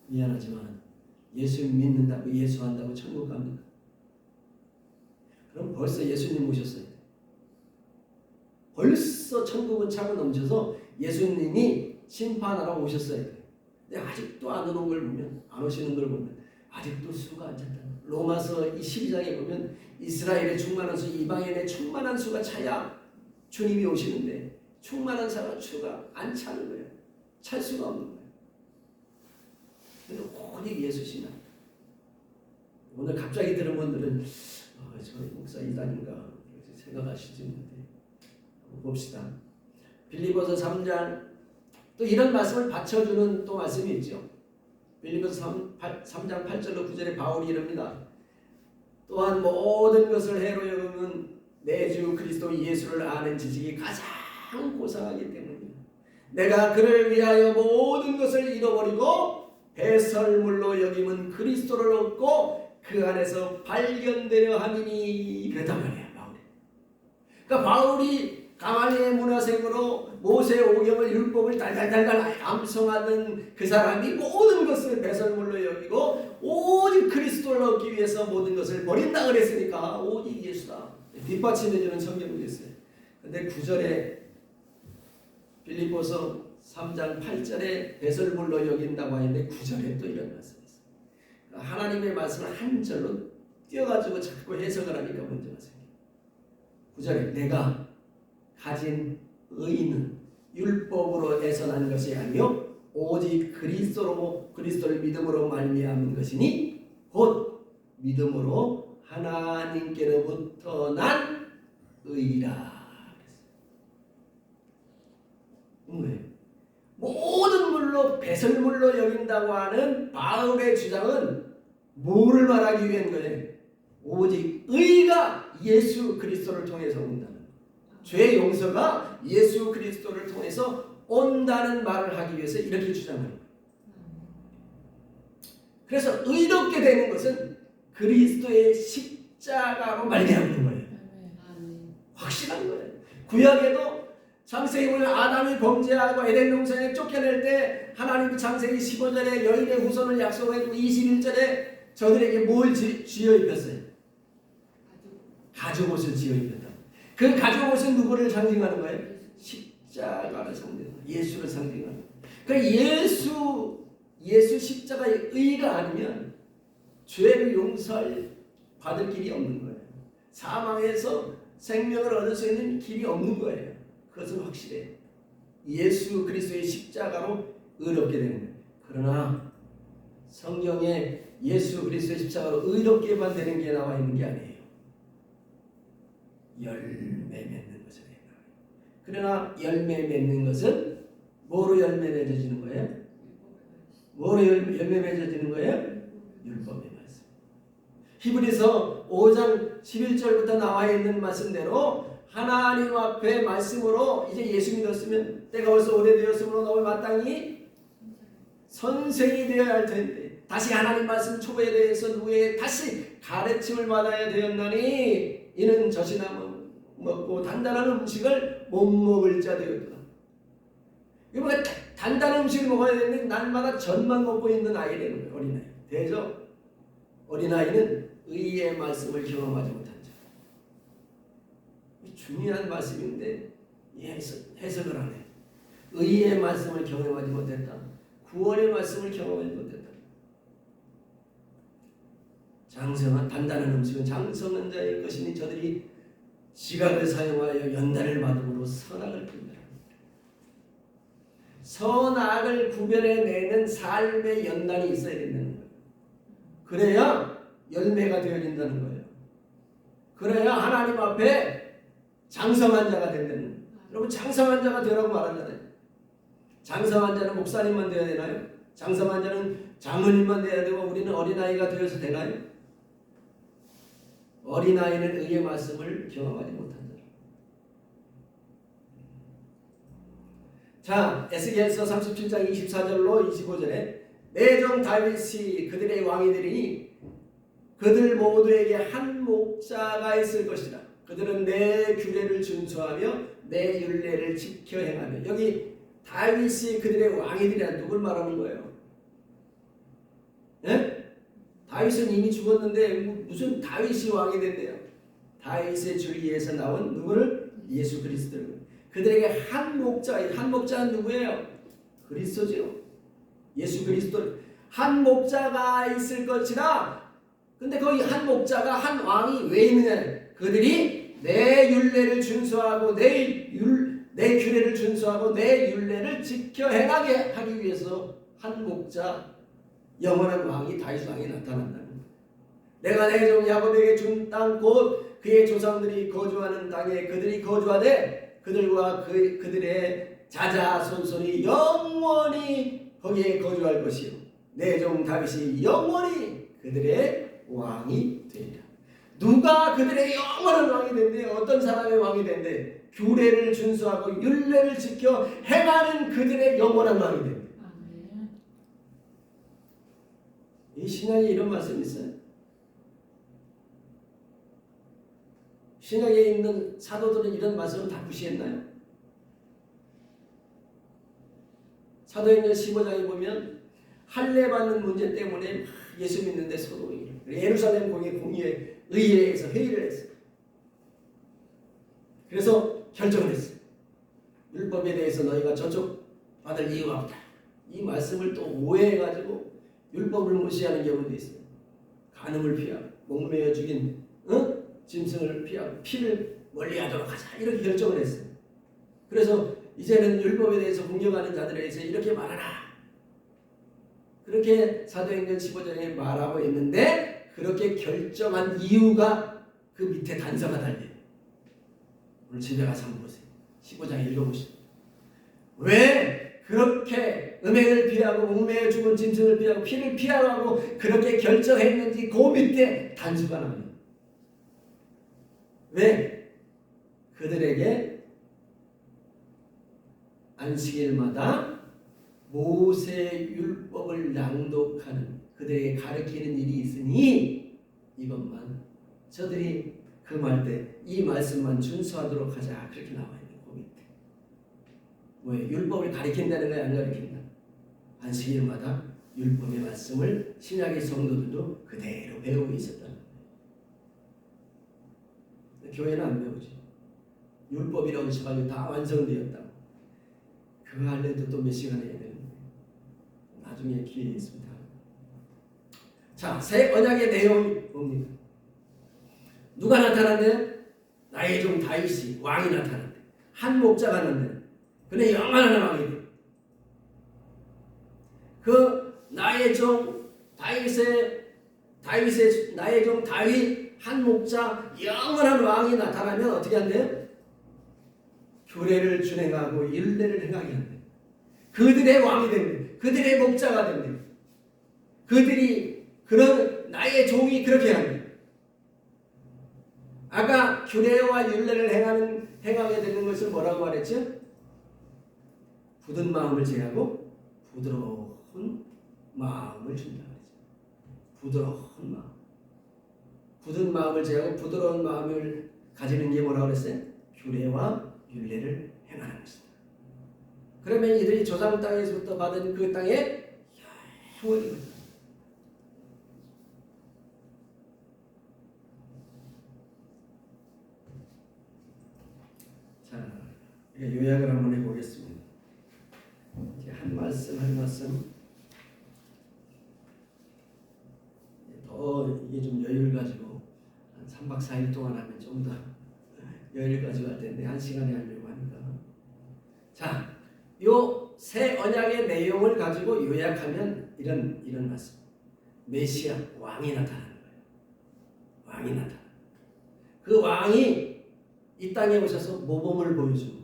미안하지만 예수 믿는다고 예수한다고 천국 갑니까? 그럼 벌써 예수님 오셨어요. 벌써 천국은 차고 넘쳐서 예수님이 심판하러 오셨어요. 근데 아직도 안 오는 걸 보면, 안 오시는 걸 보면 아직도 수가 안 찼다. 로마서 12장에 보면 이스라엘의 충만한 수, 이방인의 충만한 수가 차야 주님이 오시는데 충만한 수가 안 차는 거예요. 찰 수가 없는 거예요. 오직 예수 신앙. 오늘 갑자기 들은 분들은 저 목사 이단인가 생각하시지 못해. 봅시다. 빌립보서 3장 또 이런 말씀을 받쳐주는 또 말씀이 있죠. 빌립보서 3장 8절로 9절에 바울이 이럽니다. 또한 모든 것을 해로 여기면 내 주 그리스도 예수를 아는 지식이 가장 고상하기 때문입니다. 내가 그를 위하여 모든 것을 잃어버리고 배설물로 여김은 그리스도를 얻고 그 안에서 발견되려 함이니 그랬단 말이야. 바울이. 그러니까 바울이 가말리의 문화생으로 모세 오경을 율법을 달달달달 암송하는 그 사람이 모든 것을 배설물로 여기고 오직 그리스도를 얻기 위해서 모든 것을 버린다 그랬으니까 오직 예수다. 뒷받침해주는 성경이 있어요. 근데 9절에 빌립보서 3장 8절에 배설물로 여긴다고 하는데 9절에 또 이런 말씀이 있어요. 하나님의 말씀을 한 절로 띄어가지고 자꾸 해석을 하니까 문제가 생겨요. 9절에 내가 가진 의는 율법으로 해서 난 것이 아니요 오직 그리스도를 믿음으로 말미암은 것이니 곧 믿음으로 하나님께로부터 난 의라. 왜? 배설물로 여긴다고 하는 바울의 주장은 뭐를 말하기 위한 거예요? 오직 의가 예수 그리스도를 통해서 온다는 거예요. 죄 용서가 예수 그리스도를 통해서 온다는 말을 하기 위해서 이렇게 주장하는 거예요. 그래서 의롭게 되는 것은 그리스도의 십자가로 말미암는 거예요. 확실한 거예요. 구약에도 창세기 보면 아담이 범죄하고 에덴 동산에 쫓겨낼 때 하나님이 창세기 15절에 여인의 후손을 약속했고 21절에 저들에게 뭘 지어 입혔어요? 가죽옷을 지어 입혔다. 그 가죽옷은 누구를 상징하는 거예요? 십자가를 상징하는 거예요. 예수를 상징하는 거예요. 그러니까 예수 십자가의 의가 아니면 죄를 용서할 받을 길이 없는 거예요. 사망에서 생명을 얻을 수 있는 길이 없는 거예요. 그것은 확실해요. 예수 그리스도의 십자가로 의롭게 되는 거예요. 그러나 성경에 예수 그리스도의 십자가로 의롭게만 되는 게 나와 있는 게 아니에요. 열매 맺는 것을 해요. 그러나 열매 맺는 것은 뭐로 열매 맺어지는 거예요? 뭐로 열매 맺어지는 거예요? 율법의 말씀. 히브리서 5장 11절부터 나와 있는 말씀대로 하나님 앞에 말씀으로 이제 예수 믿었으면 때가 벌써 오래되었으므로 너무 마땅히 선생이 되어야 할 텐데 다시 하나님 말씀 초보에 대해서 누구의 다시 가르침을 받아야 되었나니 이는 젖이나 먹고 단단한 음식을 못 먹을 자 되었다. 이거 단단한 음식을 먹어야 되는데 날마다 젖만 먹고 있는 아이라는 거예요. 어린아이. 대저 어린아이는 의의 말씀을 경험하지 못한 자. 중요한 말씀인데 해석을 안 해. 의의 말씀을 경험하지 못했다. 구원의 말씀을 경험하지 못했다. 장성한 단단한 음식은 장성한 자의 것이니 저들이 지각을 사용하여 연단을 받음으로 선악을 분별합니다. 선악을 구별해내는 삶의 연단이 있어야 된다는 거예요. 그래야 열매가 되어진다는 거예요. 그래야 하나님 앞에 장성한 자가 된다는 거예요. 여러분 장성한 자가 되라고 말하잖아요. 장성한 자는 목사님만 되어야 되나요? 장성한 자는 장로님만 되어야 되고 우리는 어린아이가 되어서 되나요? 어린아이는 의의 말씀을 경험하지 못한 자. 자, 에스겔서 37장 24절로 25절에 내 종 다윗이 그들의 왕이 되리니 그들 모두에게 한 목자가 있을 것이라. 그들은 내 규례를 준수하며 내 율례를 지켜 행하며. 여기 다윗이 그들의 왕이 되리라. 누굴 말하는 거예요? 예? 다윗은 이미 죽었는데 무슨 다윗이 왕이 된대요? 다윗의 줄기에서 나온 누구를? 예수 그리스도를. 그들에게 한 목자는 누구예요? 그리스도죠. 예수 그리스도. 한 목자가 있을 것이라. 근데 거기 한 목자가 한 왕이 왜 있느냐? 그들이 내 율례를 준수하고 내 규례를 준수하고 내 율례를 지켜 행하게 하기 위해서 한 목자 영원한 왕이 다윗 왕이 나타난다는 거예요. 내가 내 종 야곱에게 준 땅 곧 그의 조상들이 거주하는 땅에 그들이 거주하되 그들과 그들의 자자손손이 영원히 거기에 거주할 것이요 내 종 다윗이 영원히 그들의 왕이 되리라. 누가 그들의 영원한 왕이 된대? 어떤 사람의 왕이 된대? 규례를 준수하고 율례를 지켜 행하는 그들의 영원한 왕이 된대. 이 신약에 이런 말씀이 있어요. 신약에 있는 사도들은 이런 말씀을 다 무시했나요? 사도행전 15장에 보면 할례 받는 문제 때문에 예수 믿는데 소동이 예루살렘 공의회 의회에서 회의를 했어요. 그래서 결정을 했어요. 율법에 대해서 너희가 저쪽 받을 이유가 없다. 이 말씀을 또 오해해가지고 율법을 무시하는 경우도 있어요. 간음을 피하고 목매어 죽인 짐승을 피하고 피를 멀리하도록 하자. 이렇게 결정을 했어요. 그래서 이제는 율법에 대해서 공격하는 자들에 대해서 이렇게 말하라. 그렇게 사도행전 15장에 말하고 있는데 그렇게 결정한 이유가 그 밑에 단서가 달려요. 오늘 집에 가서 한번 보세요. 15장 읽어보시죠. 왜 그렇게 음행을 피하고 웅매에 죽은 짐승을 피하고 피를 피하라고 그렇게 결정했는지 그 밑에 단수가 나옵니다. 왜? 그들에게 안식일마다 모세율법을 낭독하는 그들에게 가르치는 일이 있으니 이것만 저들이 금할 때 이 말씀만 준수하도록 하자 그렇게 나와 있는 그 밑에 왜 율법을 가르친다는 거야 안 가르친다? 안식일마다 율법의 말씀을 신약의 성도들도 그대로 배우고 있었다는 거예요. 교회는 안 배우지. 율법이라고 쳐가지고 다 완성되었다고. 그거 하려도 또 몇 시간 해야 되는데 나중에 기회 있습니다. 자, 새 언약의 내용이 뭡니까? 누가 나타났네? 나의 종 다윗이 왕이 나타났네. 한 목자가 났네. 그는 영원한 왕이 돼. 그 나의 종 다윗의 나의 종 다윗 한 목자 영원한 왕이 나타나면 어떻게 한대? 규례를 준행하고 율례를 행하게 한대. 그들의 왕이 된대. 그들의 목자가 된대. 그들이 그런 나의 종이 그렇게 한대. 아까 규례와 율례를 행하게 되는 것을 뭐라고 말했죠? 굳은 마음을 제하고 부드러운 마음을 준다 그랬죠. 부드러운 마음. 굳은 마음을 제하고 부드러운 마음을 가지는 게 뭐라고 그랬어요? 규례와 율례를 행하는 것이다. 그러면 이들이 조상 땅에서부터 받은 그 땅에 영원히 자, 요약을 한번 해보겠습니다. 한 말씀 한 말씀 더 이게 좀 여유를 가지고 한 3박 4일 동안 하면 좀 더 여유를 가지고 할 텐데 한 시간에 하려고 하니까 자, 요 새 언약의 내용을 가지고 요약하면 이런 말씀. 메시아 왕이 나타나는 거예요. 왕이 나타나. 그 왕이 이 땅에 오셔서 모범을 보여주는 거예요.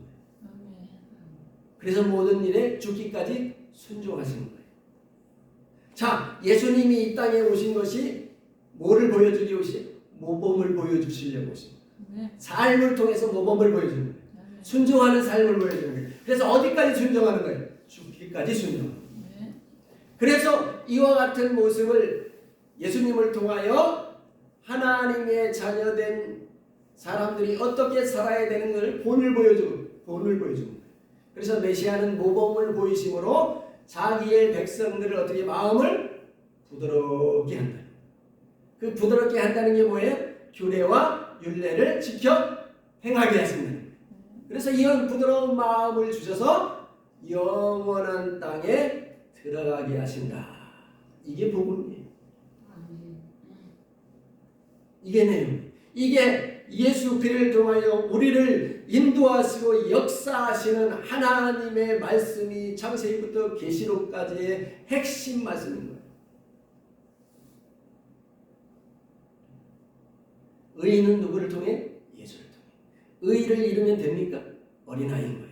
그래서 모든 일에 죽기까지 순종하시는 거예요. 자, 예수님이 이 땅에 오신 것이 뭐를 보여주기 오신? 모범을 보여주시려고 오신 거예요. 삶을 통해서 모범을 보여주는 거예요. 순종하는 삶을 보여주는 거예요. 그래서 어디까지 순종하는 거예요? 죽기까지 순종하는 거예요. 그래서 이와 같은 모습을 예수님을 통하여 하나님의 자녀된 사람들이 어떻게 살아야 되는 걸 본을 보여주는 거예요. 그래서 메시아는 모범을 보이심으로 자기의 백성들을 어떻게 마음을 부드럽게 한다. 그 부드럽게 한다는 게 뭐예요? 규례와 율례를 지켜 행하게 하신다. 그래서 이런 부드러운 마음을 주셔서 영원한 땅에 들어가게 하신다. 이게 복음이에요. 이게 내용. 이게 예수 그리스도를 통하여 우리를 인도하시고 역사하시는 하나님의 말씀이 창세기부터 계시록까지의 핵심 말씀인 거예요. 의인은 누구를 통해? 예수를 통해. 의를 이루면 됩니까? 어린아이인 거예요.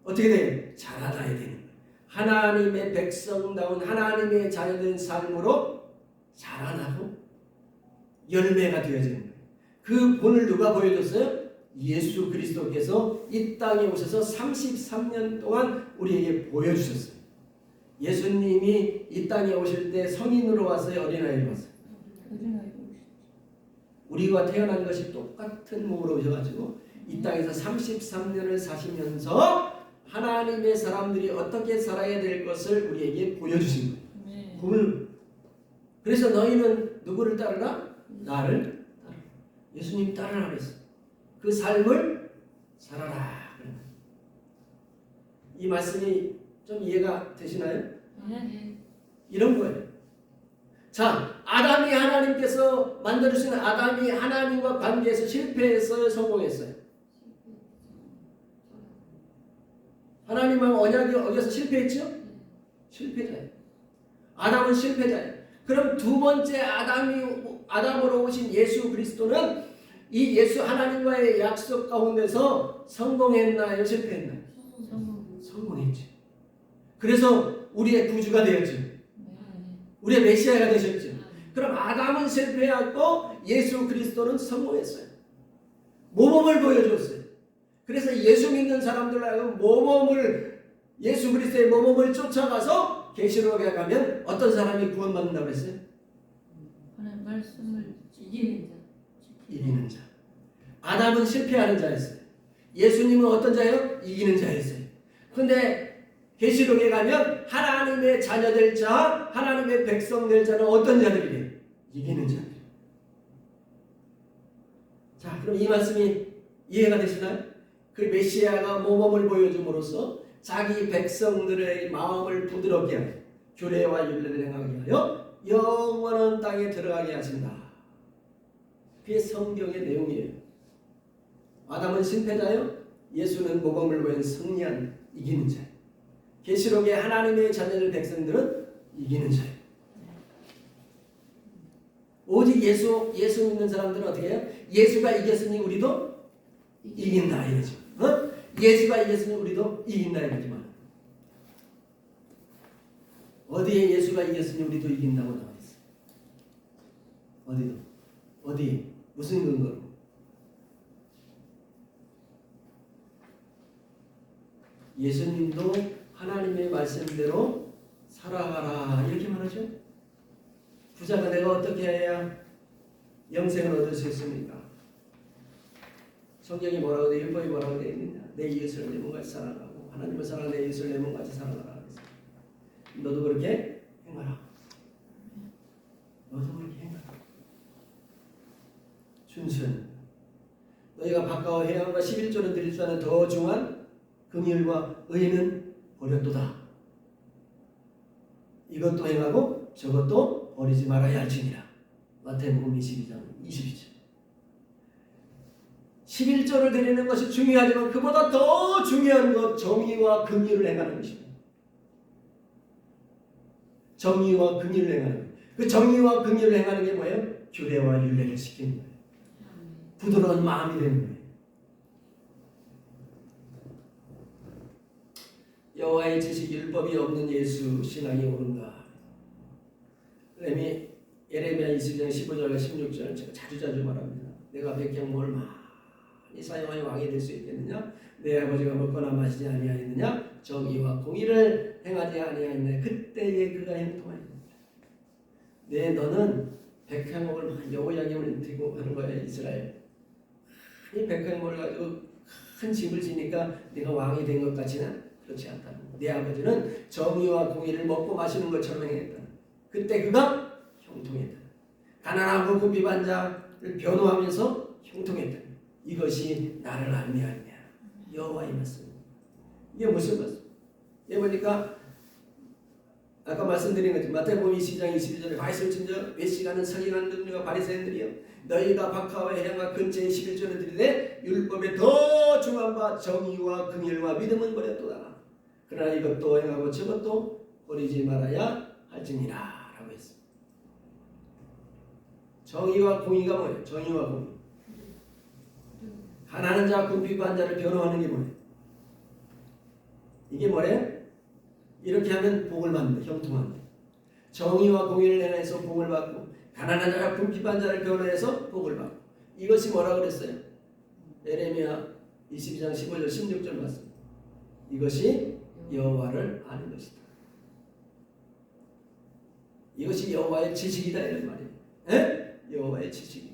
어떻게 돼요? 자라나야 되는 거예요. 하나님의 백성다운 하나님의 자녀된 삶으로 자라나고 열매가 되어지는 거예요. 그 본을 누가 보여줬어요? 예수 그리스도께서 이 땅에 오셔서 33년 동안 우리에게 보여주셨어요. 예수님이 이 땅에 오실 때 성인으로 왔어요? 어린아이로 왔어요? 우리와 태어난 것이 똑같은 몸으로 오셔가지고 이 땅에서 33년을 사시면서 하나님의 사람들이 어떻게 살아야 될 것을 우리에게 보여주신 거예요. 그래서 너희는 누구를 따르라? 나를 따르라. 예수님 따르라 그랬어요. 그 삶을 살아라. 이 말씀이 좀 이해가 되시나요? 이런 거예요. 자, 아담이 하나님께서 만들어주신 아담이 하나님과 관계에서 실패했어요? 성공했어요? 하나님하고 언약이 어겨서 실패했죠? 실패자예요. 아담은 실패자예요. 그럼 두 번째 아담으로 오신 예수 그리스도는 이 예수 하나님과의 약속 가운데서 성공했나요? 실패했나요? 성공했지. 그래서 우리의 구주가 되었지. 네. 우리의 메시아가 되셨지. 그럼 아담은 실패했고 예수 그리스도는 성공했어요. 모범을 보여줬어요. 그래서 예수 믿는 사람들 하여금 예수 그리스도의 모범을 쫓아가서 계시록에 가면 어떤 사람이 구원받는다고 했어요? 하나님 말씀을 이기는 자. 이기는 자. 아담은 실패하는 자였어요. 예수님은 어떤 자예요? 이기는 자였어요. 그런데 계시록에 가면 하나님의 자녀 될 자, 하나님의 백성 될 자는 어떤 자들이에요? 이기는 자들. 자, 그럼 이 말씀이 이해가 되시나요? 그 메시아가 모범을 보여줌으로써 자기 백성들의 마음을 부드럽게 하여 규례와 율례를 행하게 하여 영원한 땅에 들어가게 하신다. 그게 성경의 내용이에요. 아담은 실패자요, 예수는 모범을 보인 승리한 이기는 자예요. 계시록의 하나님의 자녀들 백성들은 이기는 자예요. 오직 예수 믿는 사람들은 어떻게 해요? 예수가 이겼으니 우리도 이긴다 이거죠. 예수가 이겼으니 우리도 이긴다 이거지만 어디에 예수가 이겼으니 우리도 이긴다고 나와 있어요? 어디 무슨 근거로? 예수님도 하나님의 말씀대로 살아가라 이렇게 말하죠. 부자가 내가 어떻게 해야 영생을 얻을 수 있습니까? 성경이 뭐라고 돼? 율법이 뭐라고 되어 있느냐? 내 이웃을 내 몸같이 사랑하고 하나님을 사랑하고 내 이웃을 내 몸같이 사랑하라. 너도 그렇게 행하라. 너도 그렇게 행하라. 준수는 너희가 바꿔 해양과 11조를 드릴 줄 아는 더 중한 긍휼과 의는 버렸도다. 이것도 행하고 저것도 버리지 말아야 할지니라. 마태복음 22장 22절. 11조를 드리는 것이 중요하지만 그보다 더 중요한 것 정의와 긍휼을 행하는 것입니다. 정의와 긍휼을 행하는 것. 그 정의와 긍휼을 행하는 게 뭐예요? 규례와 율례를 지키는 거예요. 부드러운 마음이 되는 거예요. 여호와의 지식 율법이 없는 예수 신앙이 옳은가? 예레미야 22장 15절과 16절 제가 자주 말합니다. 내가 백향목을 많이 사용하여 왕이 될 수 있겠느냐? 내 아버지가 먹거나 마시지 아니하였느냐? 정의와 공의를 행하지 아니하였느냐? 그때에 그가 행동하였느냐? 너는 백향목을 여호야김을 들고 하는 거야. 이스라엘 이 백향목을 가지고 큰 집을 지니까 네가 왕이 된 것 같지는 그렇지 않다. 내 아버지는 정의와 공의를 먹고 마시는 것처럼 행했다. 그때 그가 형통했다. 가난하고 궁핍한 자를 변호하면서 형통했다. 이것이 나를 안내하느냐. 여호와의 말씀. 이게 무슨 말씀? 이게 보니까 아까 말씀드린 거죠. 마태복음 22장 22절에 바이슬 친저 외식하는 서기관 능력과 바리새인들이여 너희가 박하와 해양과 근처에 11조를 드리되 율법에 더 중한 바 정의와 긍휼과 믿음은 버렸도다. 그러나 이것도 행하고 저것도 버리지 말아야 할지니라 라고 했습니다. 정의와 공의가 뭐예요? 정의와 공의. 가난한 자와 궁핍한 자를 변호하는 게 뭐예요? 이게 뭐래요? 이렇게 하면 복을 받는다. 형통한다. 정의와 공의를 행해서 복을 받고 가난한 자와 궁핍한 자를 변호해서 복을 받고. 이것이 뭐라고 그랬어요? 예레미야 22장 15절 16절 말씀. 이것이 여호와를 아는 것이다. 이것이 여호와의 지식이다 이런 말이에요. 에? 여호와의 지식이다.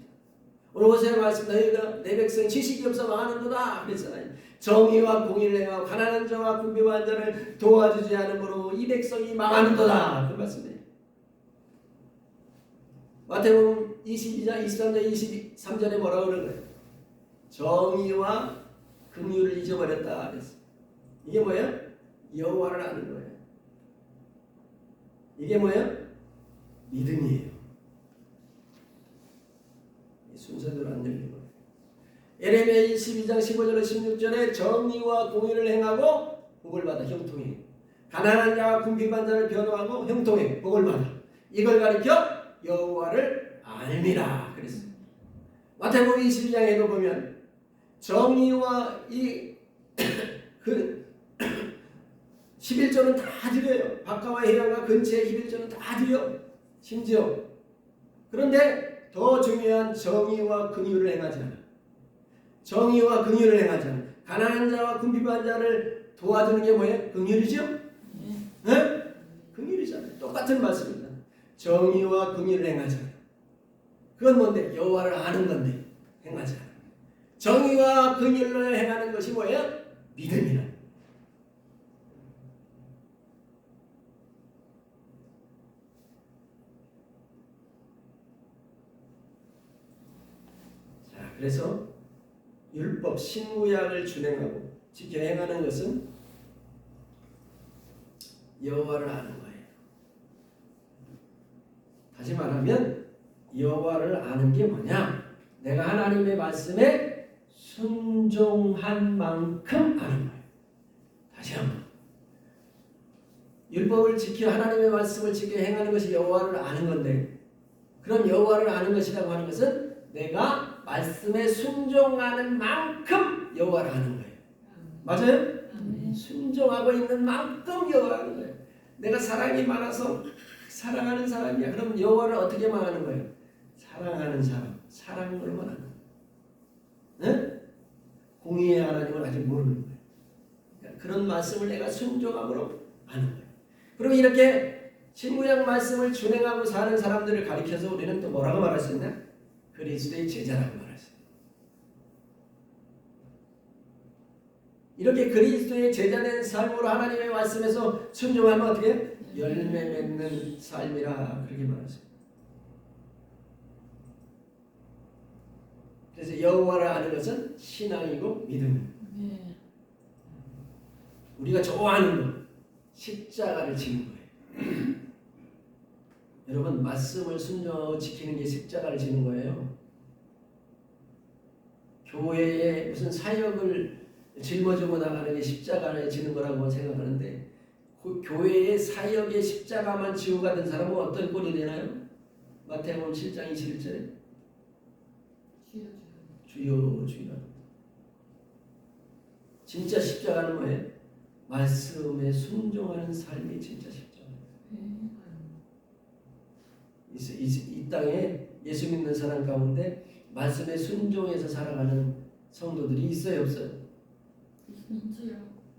오늘 보세요 말씀. 너희가 내 백성 지식이 없어 망하는도다 그랬잖아요. 정의와 공의를 행하고 가난한 자와 궁핍한 자를 도와주지 않으므로 이 백성이 망하는도다 그 말씀이에요. 마태복음 22장 23절 23절에 뭐라고 그러는 거예요? 정의와 긍휼을 잊어버렸다 그랬어요. 이게 뭐예요? 여호와를 아는 거예요. 이게 뭐예요? 믿음이에요. 순서대로 안 열린 거예요. 예레미야 22장 15절에 16절에 정의와 공의를 행하고 복을 받아 형통해. 가난한 자와 궁핍한 자를 변호하고 형통해 복을 받아. 이걸 가리켜 여호와를 알미라 그랬어요. 마태복음 22장에도 보면 정의와 11조는 다 드려요. 바깥과 해안과 근처의 11조는 다 드려. 심지어. 그런데 더 중요한 정의와 긍휼을 행하지 않아. 정의와 긍휼을 행하지 않아. 가난한 자와 궁핍한 자를 도와주는 게 뭐예요? 긍휼이죠? 네? 긍휼이잖아요. 똑같은 말씀입니다. 정의와 긍휼을 행하지 않아. 그건 뭔데? 여호와를 아는 건데 행하지 않아. 정의와 긍휼을 행하는 것이 뭐예요? 믿음이라. 자, 그래서 율법 신구약을 준행하고 지켜 행하는 것은 여호와를 아는 거예요. 다시 말하면 여호와를 아는 게 뭐냐? 내가 하나님의 말씀에 순종한 만큼 아는 거예요. 다시 한번. 율법을 지켜 하나님의 말씀을 지켜 행하는 것이 여호와를 아는 건데, 그럼 여호와를 아는 것이라고 하는 것은 내가 말씀에 순종하는 만큼 여호와를 아는 거예요. 맞아요? 순종하고 있는 만큼 여호와를 아는 거예요. 내가 사랑이 많아서 사랑하는 사람이야. 그럼 여호와를 어떻게 망하는 거예요? 사랑하는 사람, 사랑으로만 하는 거예요. 네? 공의의 하나님을 아직 모르는 거예요. 그러니까 그런 말씀을 내가 순종함으로 아는 거예요. 그럼 이렇게 신구약 말씀을 준행하고 사는 사람들을 가리켜서 우리는 또 뭐라고 말할 수 있나? 그리스도의 제자라고 말할 수 있어요. 이렇게 그리스도의 제자된 삶으로 하나님의 말씀에서 순종하면 어떻게 해요? 열매 맺는 삶이라 그렇게 말하세요. 그래서 여호와를 아는 것은 신앙이고 믿음입니다. 우리가 좋아하는 것, 십자가를 지는 거예요. 여러분, 말씀을 순종하고 지키는 게 십자가를 지는 거예요. 교회에 무슨 사역을 짊어지고 나가는 게 십자가를 지는 거라고 생각하는데, 그 교회의 사역의 십자가만 지고 가던 사람은 어떤 꼴이 되나요? 마태복음 7장 21절에 주여 주여. 진짜 십자가는 뭐예요? 말씀에 순종하는 삶이 진짜 십자가예요. 이 땅에 예수 믿는 사람 가운데 말씀에 순종해서 살아가는 성도들이 있어요, 없어요?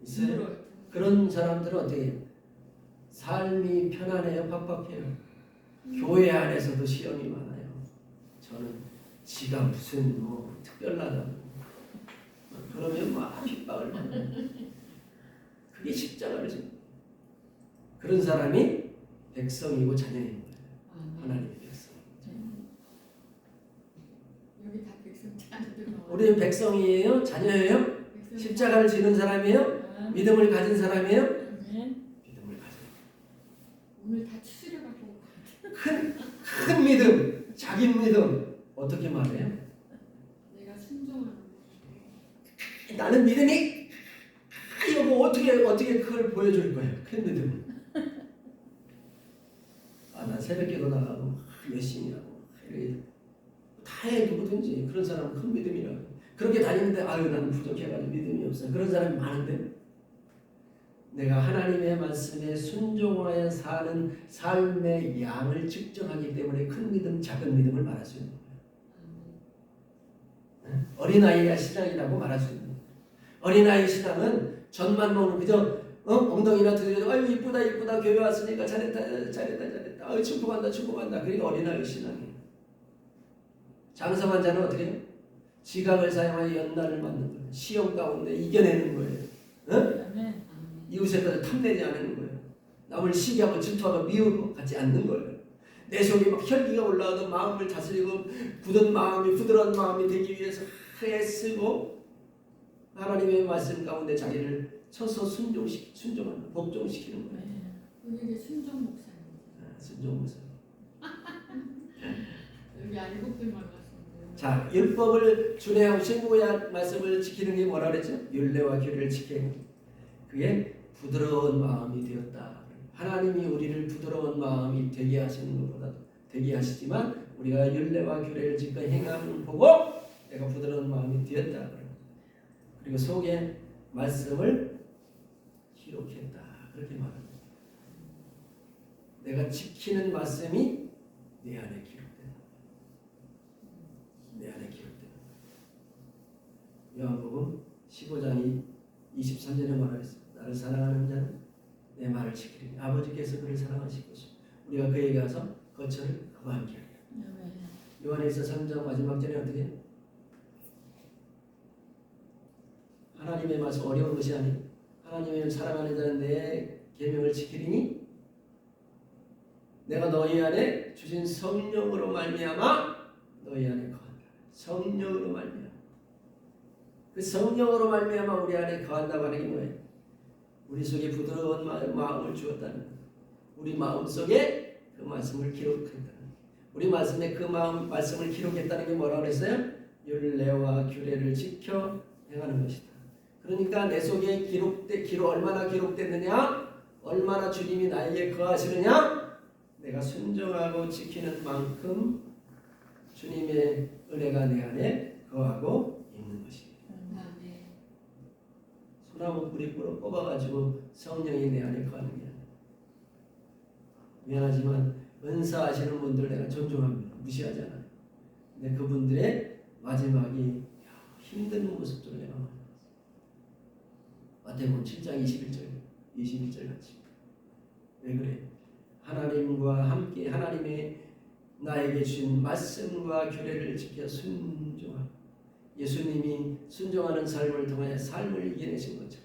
있어요. 그런 사람들은 어떻게 해요? 삶이 편안해요, 팍팍해요? 교회 안에서도 시험이 많아요. 저는 지가 무슨 뭐 특별하다 그러면 막 핍박을 받아요. 그게 십자가를 지는 거예요. 그런 사람이 백성이고 자녀인 거예요. 하나님의 백성. 여기 다 백성 자녀들. 우리는 백성이에요? 자녀예요? 십자가를 지는 사람이에요? 믿음을 가진 사람이에요? 믿음을 가진. 오늘 다 추스려 갖고 큰 믿음, 자기 믿음 어떻게 말해요? 내가 순종하는 나는 믿음이 이거 어떻게 그걸 보여줄 거예요? 큰 믿음. 난 새벽기도 나가고 열심히 하고 다 해 누구든지 그런 사람은 큰 믿음이라고. 그렇게 다니는데 나는 부족해가지고 믿음이 없어요. 그런 사람이 많은데 내가 하나님의 말씀에 순종하여 사는 삶의 양을 측정하기 때문에 큰 믿음, 작은 믿음을 말할 수 있는 거예요. 어린아이가 신앙이라고 말할 수 있는 거예요. 어린아이 신앙은 젖만 먹는 그저 엉덩이나 들여도 아유 이쁘다 교회 왔으니까 잘했다 아유 축복한다 그게 어린아이 신앙이에요. 장성한 자는 어떻게 해요? 지각을 사용하여 연단을 맞는 거예요. 시험 가운데 이겨내는 거예요. 응? 이웃에 따라 탐내지 않는 거예요. 남을 시기하고 질투하고 미우고 갖지 않는 거예요. 내 속에 막 혈기가 올라와도 마음을 다스리고 굳은 마음이 부드러운 마음이 되기 위해서 애쓰고 하나님의 말씀 가운데 자기를 서서 순종하는 복종시키는 거예요. 여기 순종 목사님. 순종 목사. 여기 알곡들만 갔습니다. 자, 율법을 준행하고 신구약 말씀을 지키는 게 뭐라 그랬죠? 율례와 규례를 지키는 그게 부드러운 마음이 되었다. 하나님이 우리를 부드러운 마음이 되게 하시는 것보다 되게 하시지만 우리가 율례와 규례를 지켜 행함을 보고 내가 부드러운 마음이 되었다. 그리고 속에 말씀을 기록했다. 그렇게 말합니다. 내가 지키는 말씀이 내 안에 기록된다. 내 안에 기록된다. 요한복음 15장이 23절에 말하였습니다. 나를 사랑하는 자는 내 말을 지키리니 아버지께서 그를 사랑하시고 우리가 그에게 가서 거처를 그와 함께 하리라. 요한에서 3장 마지막 절에 어떻게 해요? 하나님의 말씀 어려운 것이 아니 하나님의 사랑하는 자는 내 계명을 지키리니 내가 너희 안에 주신 성령으로 말미암아 너희 안에 거한다. 성령으로 말미암아. 그 성령으로 말미암아 우리 안에 거한다고 하는 게 뭐예요? 우리 속에 부드러운 마음을 주었다는 거예요. 우리 마음 속에 그 말씀을 기록한다는 거예요. 우리 말씀에 그 말씀을 기록했다는 게 뭐라고 그랬어요? 율례와 규례를 지켜 행하는 것이다. 그러니까 내 속에 얼마나 기록됐느냐? 얼마나 주님이 나에게 거하시느냐? 내가 순종하고 지키는 만큼 주님의 은혜가 내 안에 거하고 있는 것입니다. 소나무 뿌리 뽑아가지고 성령이 내 안에 거하는 게 아니에요. 미안하지만 은사하시는 분들 내가 존중합니다. 무시하지 않아요. 근데 그분들의 마지막이 힘든 모습들을 내가 많이 봤어요. 마태복음 7장 21절 같이. 왜 그래? 하나님과 함께 하나님의 나에게 주신 말씀과 규례를 지켜 순종하고 예수님이 순종하는 삶을 통해 삶을 이겨내신 거죠.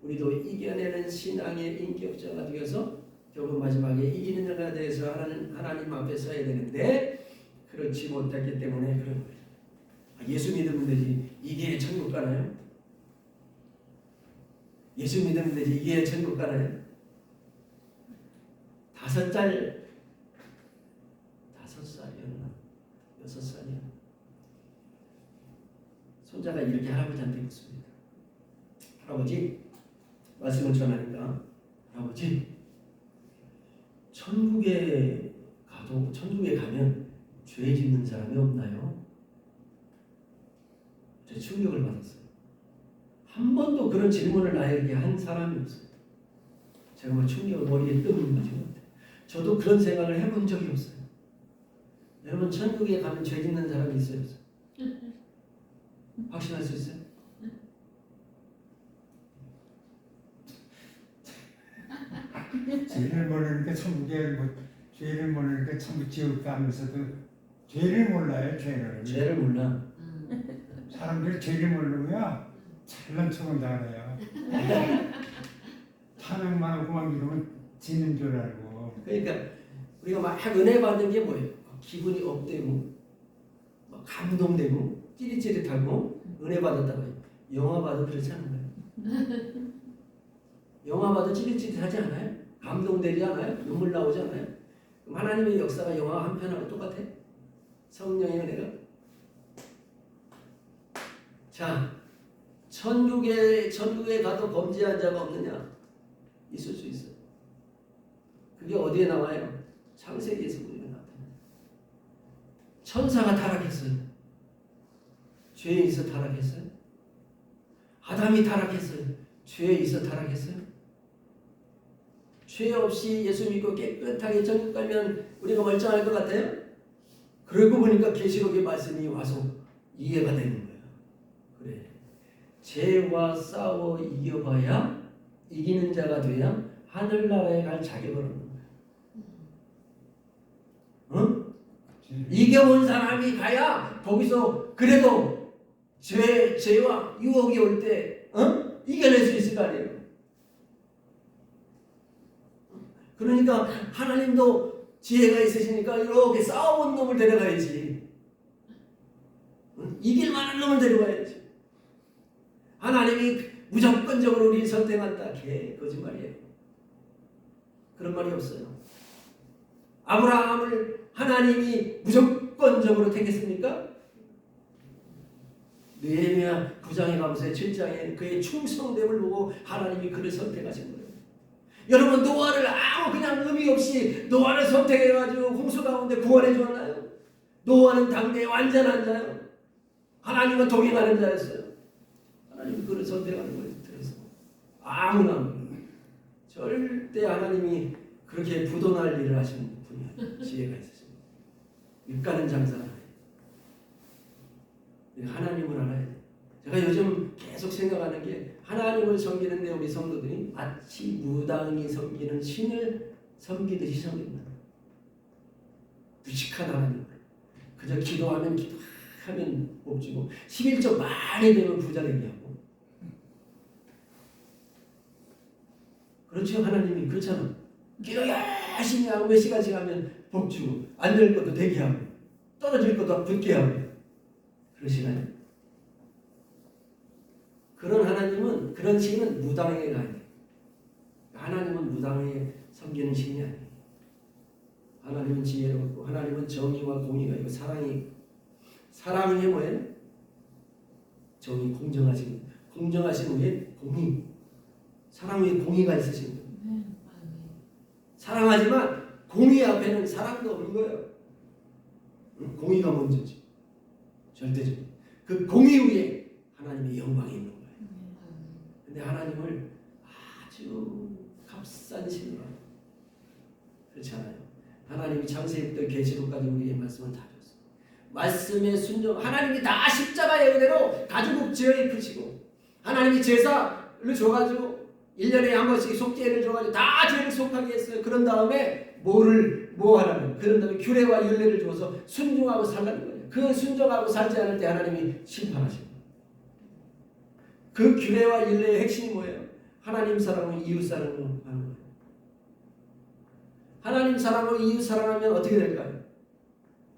우리도 이겨내는 신앙의 인격자가 되어서 결국 마지막에 이기는 자가 되어서 하나님 앞에 서야 되는데 그렇지 못했기 때문에 그런 거예요. 예수 믿으면 되지 이게 천국 가나요? 예수 믿으면 되지 이게 천국 가나요? 5살이었나? 6살이었나? 손자가 이렇게 할아버지한테 묻습니다. 할아버지, 말씀을 전하니까 할아버지, 천국에 가면 죄 짓는 사람이 없나요? 저 충격을 받았어요. 한 번도 그런 질문을 나에게 한 사람이 없어요. 제가 뭐 충격을 머리에 뜨는 거지 못해. 저도 그런 생각을 해본 적이 없어요. 여러분 천국에 가면 죄 짓는 사람이 있어요? 없어요? 확신할 수 있어요? 죄를 모르니까 천국에 죄를 모르니까 천국 지옥 가면서도 죄를 몰라요. 죄를 몰라. 사람들이 죄를 모르고요 잘난 척은 잘해요. 찬양만 하고 막 이러면 지는 줄 알고. 그러니까 우리가 막 은혜 받는 게 뭐예요? 기분이 업되고 막 감동되고 찌릿찌릿하고 은혜 받았다고 해요. 영화 봐도 그렇지 않나요? 영화 봐도 찌릿찌릿하지 않아요? 감동되지 않아요? 눈물 나오지 않아요? 그럼 하나님의 역사가 영화 한 편하고 똑같아? 성령의 은혜가? 자, 천국에 가도 범죄한 자가 없느냐? 있을 수 있어요. 그게 어디에 나와요? 창세기에서 우리가 나타나요. 천사가 타락했어요. 죄에 있어 타락했어요. 아담이 타락했어요. 죄에 있어 타락했어요. 죄 없이 예수 믿고 깨끗하게 천국 가면 우리가 멀쩡할 것 같아요? 그러고 보니까 계시록의 말씀이 와서 이해가 되는 거예요. 그래, 죄와 싸워 이겨봐야 이기는 자가 돼야 하늘나라에 갈 자격을 얻는 거야. 응? 이겨본 사람이 가야 거기서 그래도 죄와 유혹이 올 때 이겨낼 수 있을 거 아니에요. 그러니까 하나님도 지혜가 있으시니까 이렇게 싸워본 놈을 데려가야지. 이길 만한 놈을 데려가야지. 하나님이 무조건적으로 우리를 선택한다. 개 거짓말이에요. 그런 말이 없어요. 아브라함을 하나님이 무조건적으로 택했습니까? 느헤미야 9장에 가면서 7장에 그의 충성됨을 보고 하나님이 그를 선택하신 거예요. 여러분 노아를 아무 그냥 의미 없이 노아를 선택해가지고 홍수 가운데 구원해 주었나요? 노아는 당대의 완전한 자요. 하나님과 동행하는 자였어요. 하나님이 그를 선택하는 거예요. 그래서 아무나 절대 하나님이 그렇게 부도날 일을 하시는 분이 아니에요. 지혜가 있으십니다. 일가는 장사를 해요. 하나님을 알아야 돼요. 제가 요즘 계속 생각하는 게 하나님을 섬기는데 우리 성도들이 마치 무당이 섬기는 신을 섬기듯이 섬긴다. 무식한 하나님을 그저 기도하면 복 주고 11조 많이 되면 부자 되게 하고 그렇죠. 하나님이 그렇잖아. 기도 열심히 하고 몇 시간씩 하면 복 주고 안 될 것도 되게 하고 떨어질 것도 붙게 하고 그러시나요? 그런 하나님은 그런 신은 무당에게 가야 돼요. 하나님은 무당에 섬기는 신이 아니에요. 하나님은 지혜롭고 하나님은 정의와 공의가 있고 사랑이 뭐예요? 정의 공정하신 후에 공의 사랑 위에 공의가 있으신 거예요. 사랑하지만 공의 앞에는 사랑도 없는 거예요. 공의가 먼저지. 절대적으로. 그 공의 위에 하나님의 영광이 있는 거예요. 근데 하나님을 아주 값싼 신으로 그렇지 않아요. 하나님이 창세기부터 계시록까지 우리에게 말씀을 다 줬어요. 말씀에 순종 하나님이 다 십자가의 은혜로 가죽 죄를 푸시고 하나님이 제사를 줘가지고 1년에 한 번씩 속죄를 줘가지고 다 죄를 속하게 했어요. 그런 다음에 뭐 하라는 그런 다음에 규례와 율례를 줘서 순종하고 살라는 거예요. 그 순종하고 살지 않을 때 하나님이 심판하십니다. 그 규례와 율례의 핵심이 뭐예요? 하나님 사랑은 이웃 사랑을 하는 거예요. 하나님 사랑으로 이웃 사랑하면 어떻게 될까요?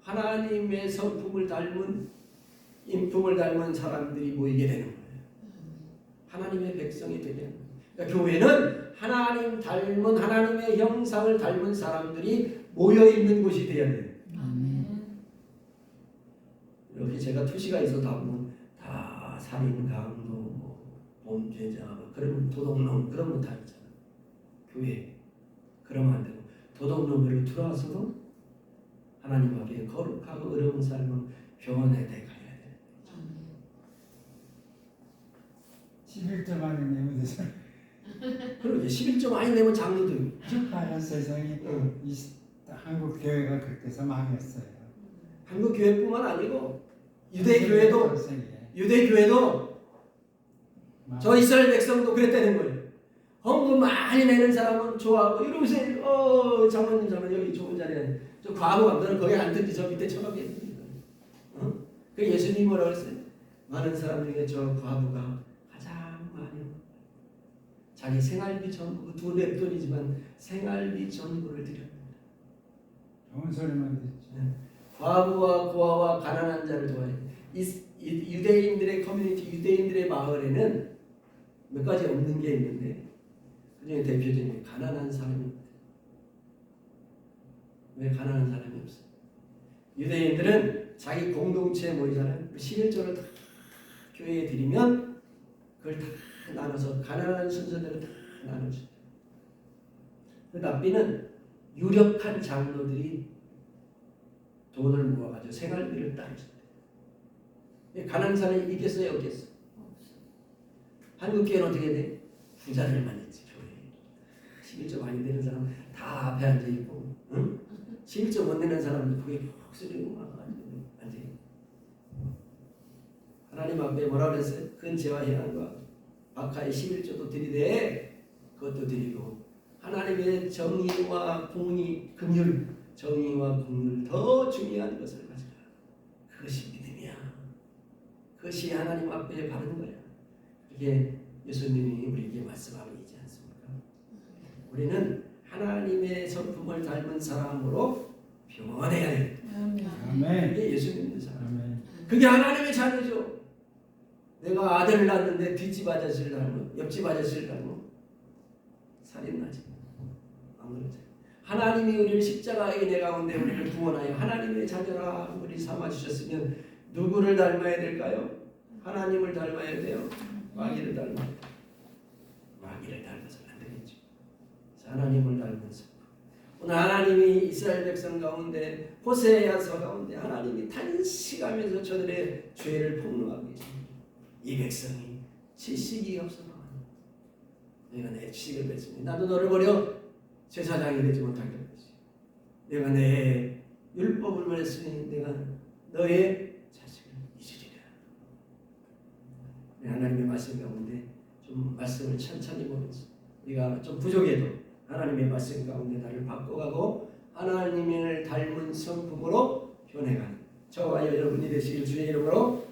하나님의 성품을 닮은 인품을 닮은 사람들이 모이게 되는 거예요. 하나님의 백성이 되게 되는 거예요. 그러니까 교회는 하나님 닮은 하나님의 형상을 닮은 사람들이 모여 있는 곳이 되어야 돼요. 이렇게 제가 투시가 있어도 다 살인, 강도, 범죄자, 그러면 도둑놈 그런 거 다 있잖아. 교회 그러면 안 되고 도둑놈으로 들어와서도 하나님 앞에 거룩하고 어려운 삶을 병원에 가야 돼. 11조 많이 내면 되잖아. 그러게 11조 많이 내면 장로도 빨간 세상이 이 한국 교회가 그렇게 해서 망했어요. 한국 교회뿐만 아니고 유대 교회도 저 이스라엘 백성도 그랬다는 거예요. 헌금 많이 내는 사람은 좋아하고 이러면서 장로님 여기 좋은 자리에 저 과부가 너는 거기 앉든지 저 밑에 처박에 있든지. 그 예수님이 뭐라고 했어요? 많은 사람 중에 저 과부가 가장 많이 자기 생활비 전부 두 랩돈이지만 생활비 전부를 드립니다. 좋은 소리만 듣죠. 과부와 고아와 가난한 자를 도와요. 유대인들의 커뮤니티, 유대인들의 마을에는 몇 가지 없는 게 있는데 그중에 대표적인 게 가난한 사람입니다. 왜 가난한 사람이 없어요? 유대인들은 자기 공동체에 모이잖아요. 11조를 다 교회에 드리면 그걸 다 나눠서 가난한 순서대로 다 나눠줘요. 그 납비는 유력한 장로들이 돈을 모아가지고 생활비를 따르셨대요. 가난한 사람이 있겠어요? 없겠어요? 한국 교회는 어떻게 돼? 부자들만 있지. 교회 11조 많이 되는 사람 다 앞에 앉아있고 11조 못 내는 사람들 그게 푹 쓰리고 앉아있고 하나님 앞에 뭐라 그랬어요? 큰 죄와 희한과 박하의 11조도 드리되 그것도 드리고 하나님의 정의와 공의, 긍휼, 정의와 공의를 더 중요한 것을 가져라. 그것이 믿음이야. 그것이 하나님 앞에 바른 거야. 이게 예수님이 우리에게 말씀하고 있지 않습니까? 우리는 하나님의 성품을 닮은 사람으로 변해야 돼. 그게 예수님의 사람. 그게 하나님의 자녀죠. 내가 아들을 낳았는데 뒷집 아저씨를 닮고 옆집 아저씨를 닮고 살인나지. 안 그러죠. 하나님이 우리를 십자가의 은혜 가운데 우리를 구원하여 하나님의 자녀라 우리 삼아주셨으면 누구를 닮아야 될까요? 하나님을 닮아야 돼요. 마귀를 닮아야 돼요. 마귀를 닮아서는 안 되겠죠. 하나님을 닮면서 오늘 하나님이 이스라엘 백성 가운데 호세아서 가운데 하나님이 탄식하면서 저들의 죄를 폭로하고 계십니다. 이 백성이 지식이 없어서 내가 내 지식을 뺐으니 나도 너를 버려 제사장이 되지 못하게 할 것이요. 내가 내 율법을 버렸으니 내가 너의 자식을 잊으리라. 하나님의 말씀 가운데 좀 말씀을 천천히 보면서 우리가 좀 부족해도 하나님의 말씀 가운데 나를 바꿔가고 하나님을 닮은 성품으로 변해가는 저와 여러분이 되시길 주의 이름으로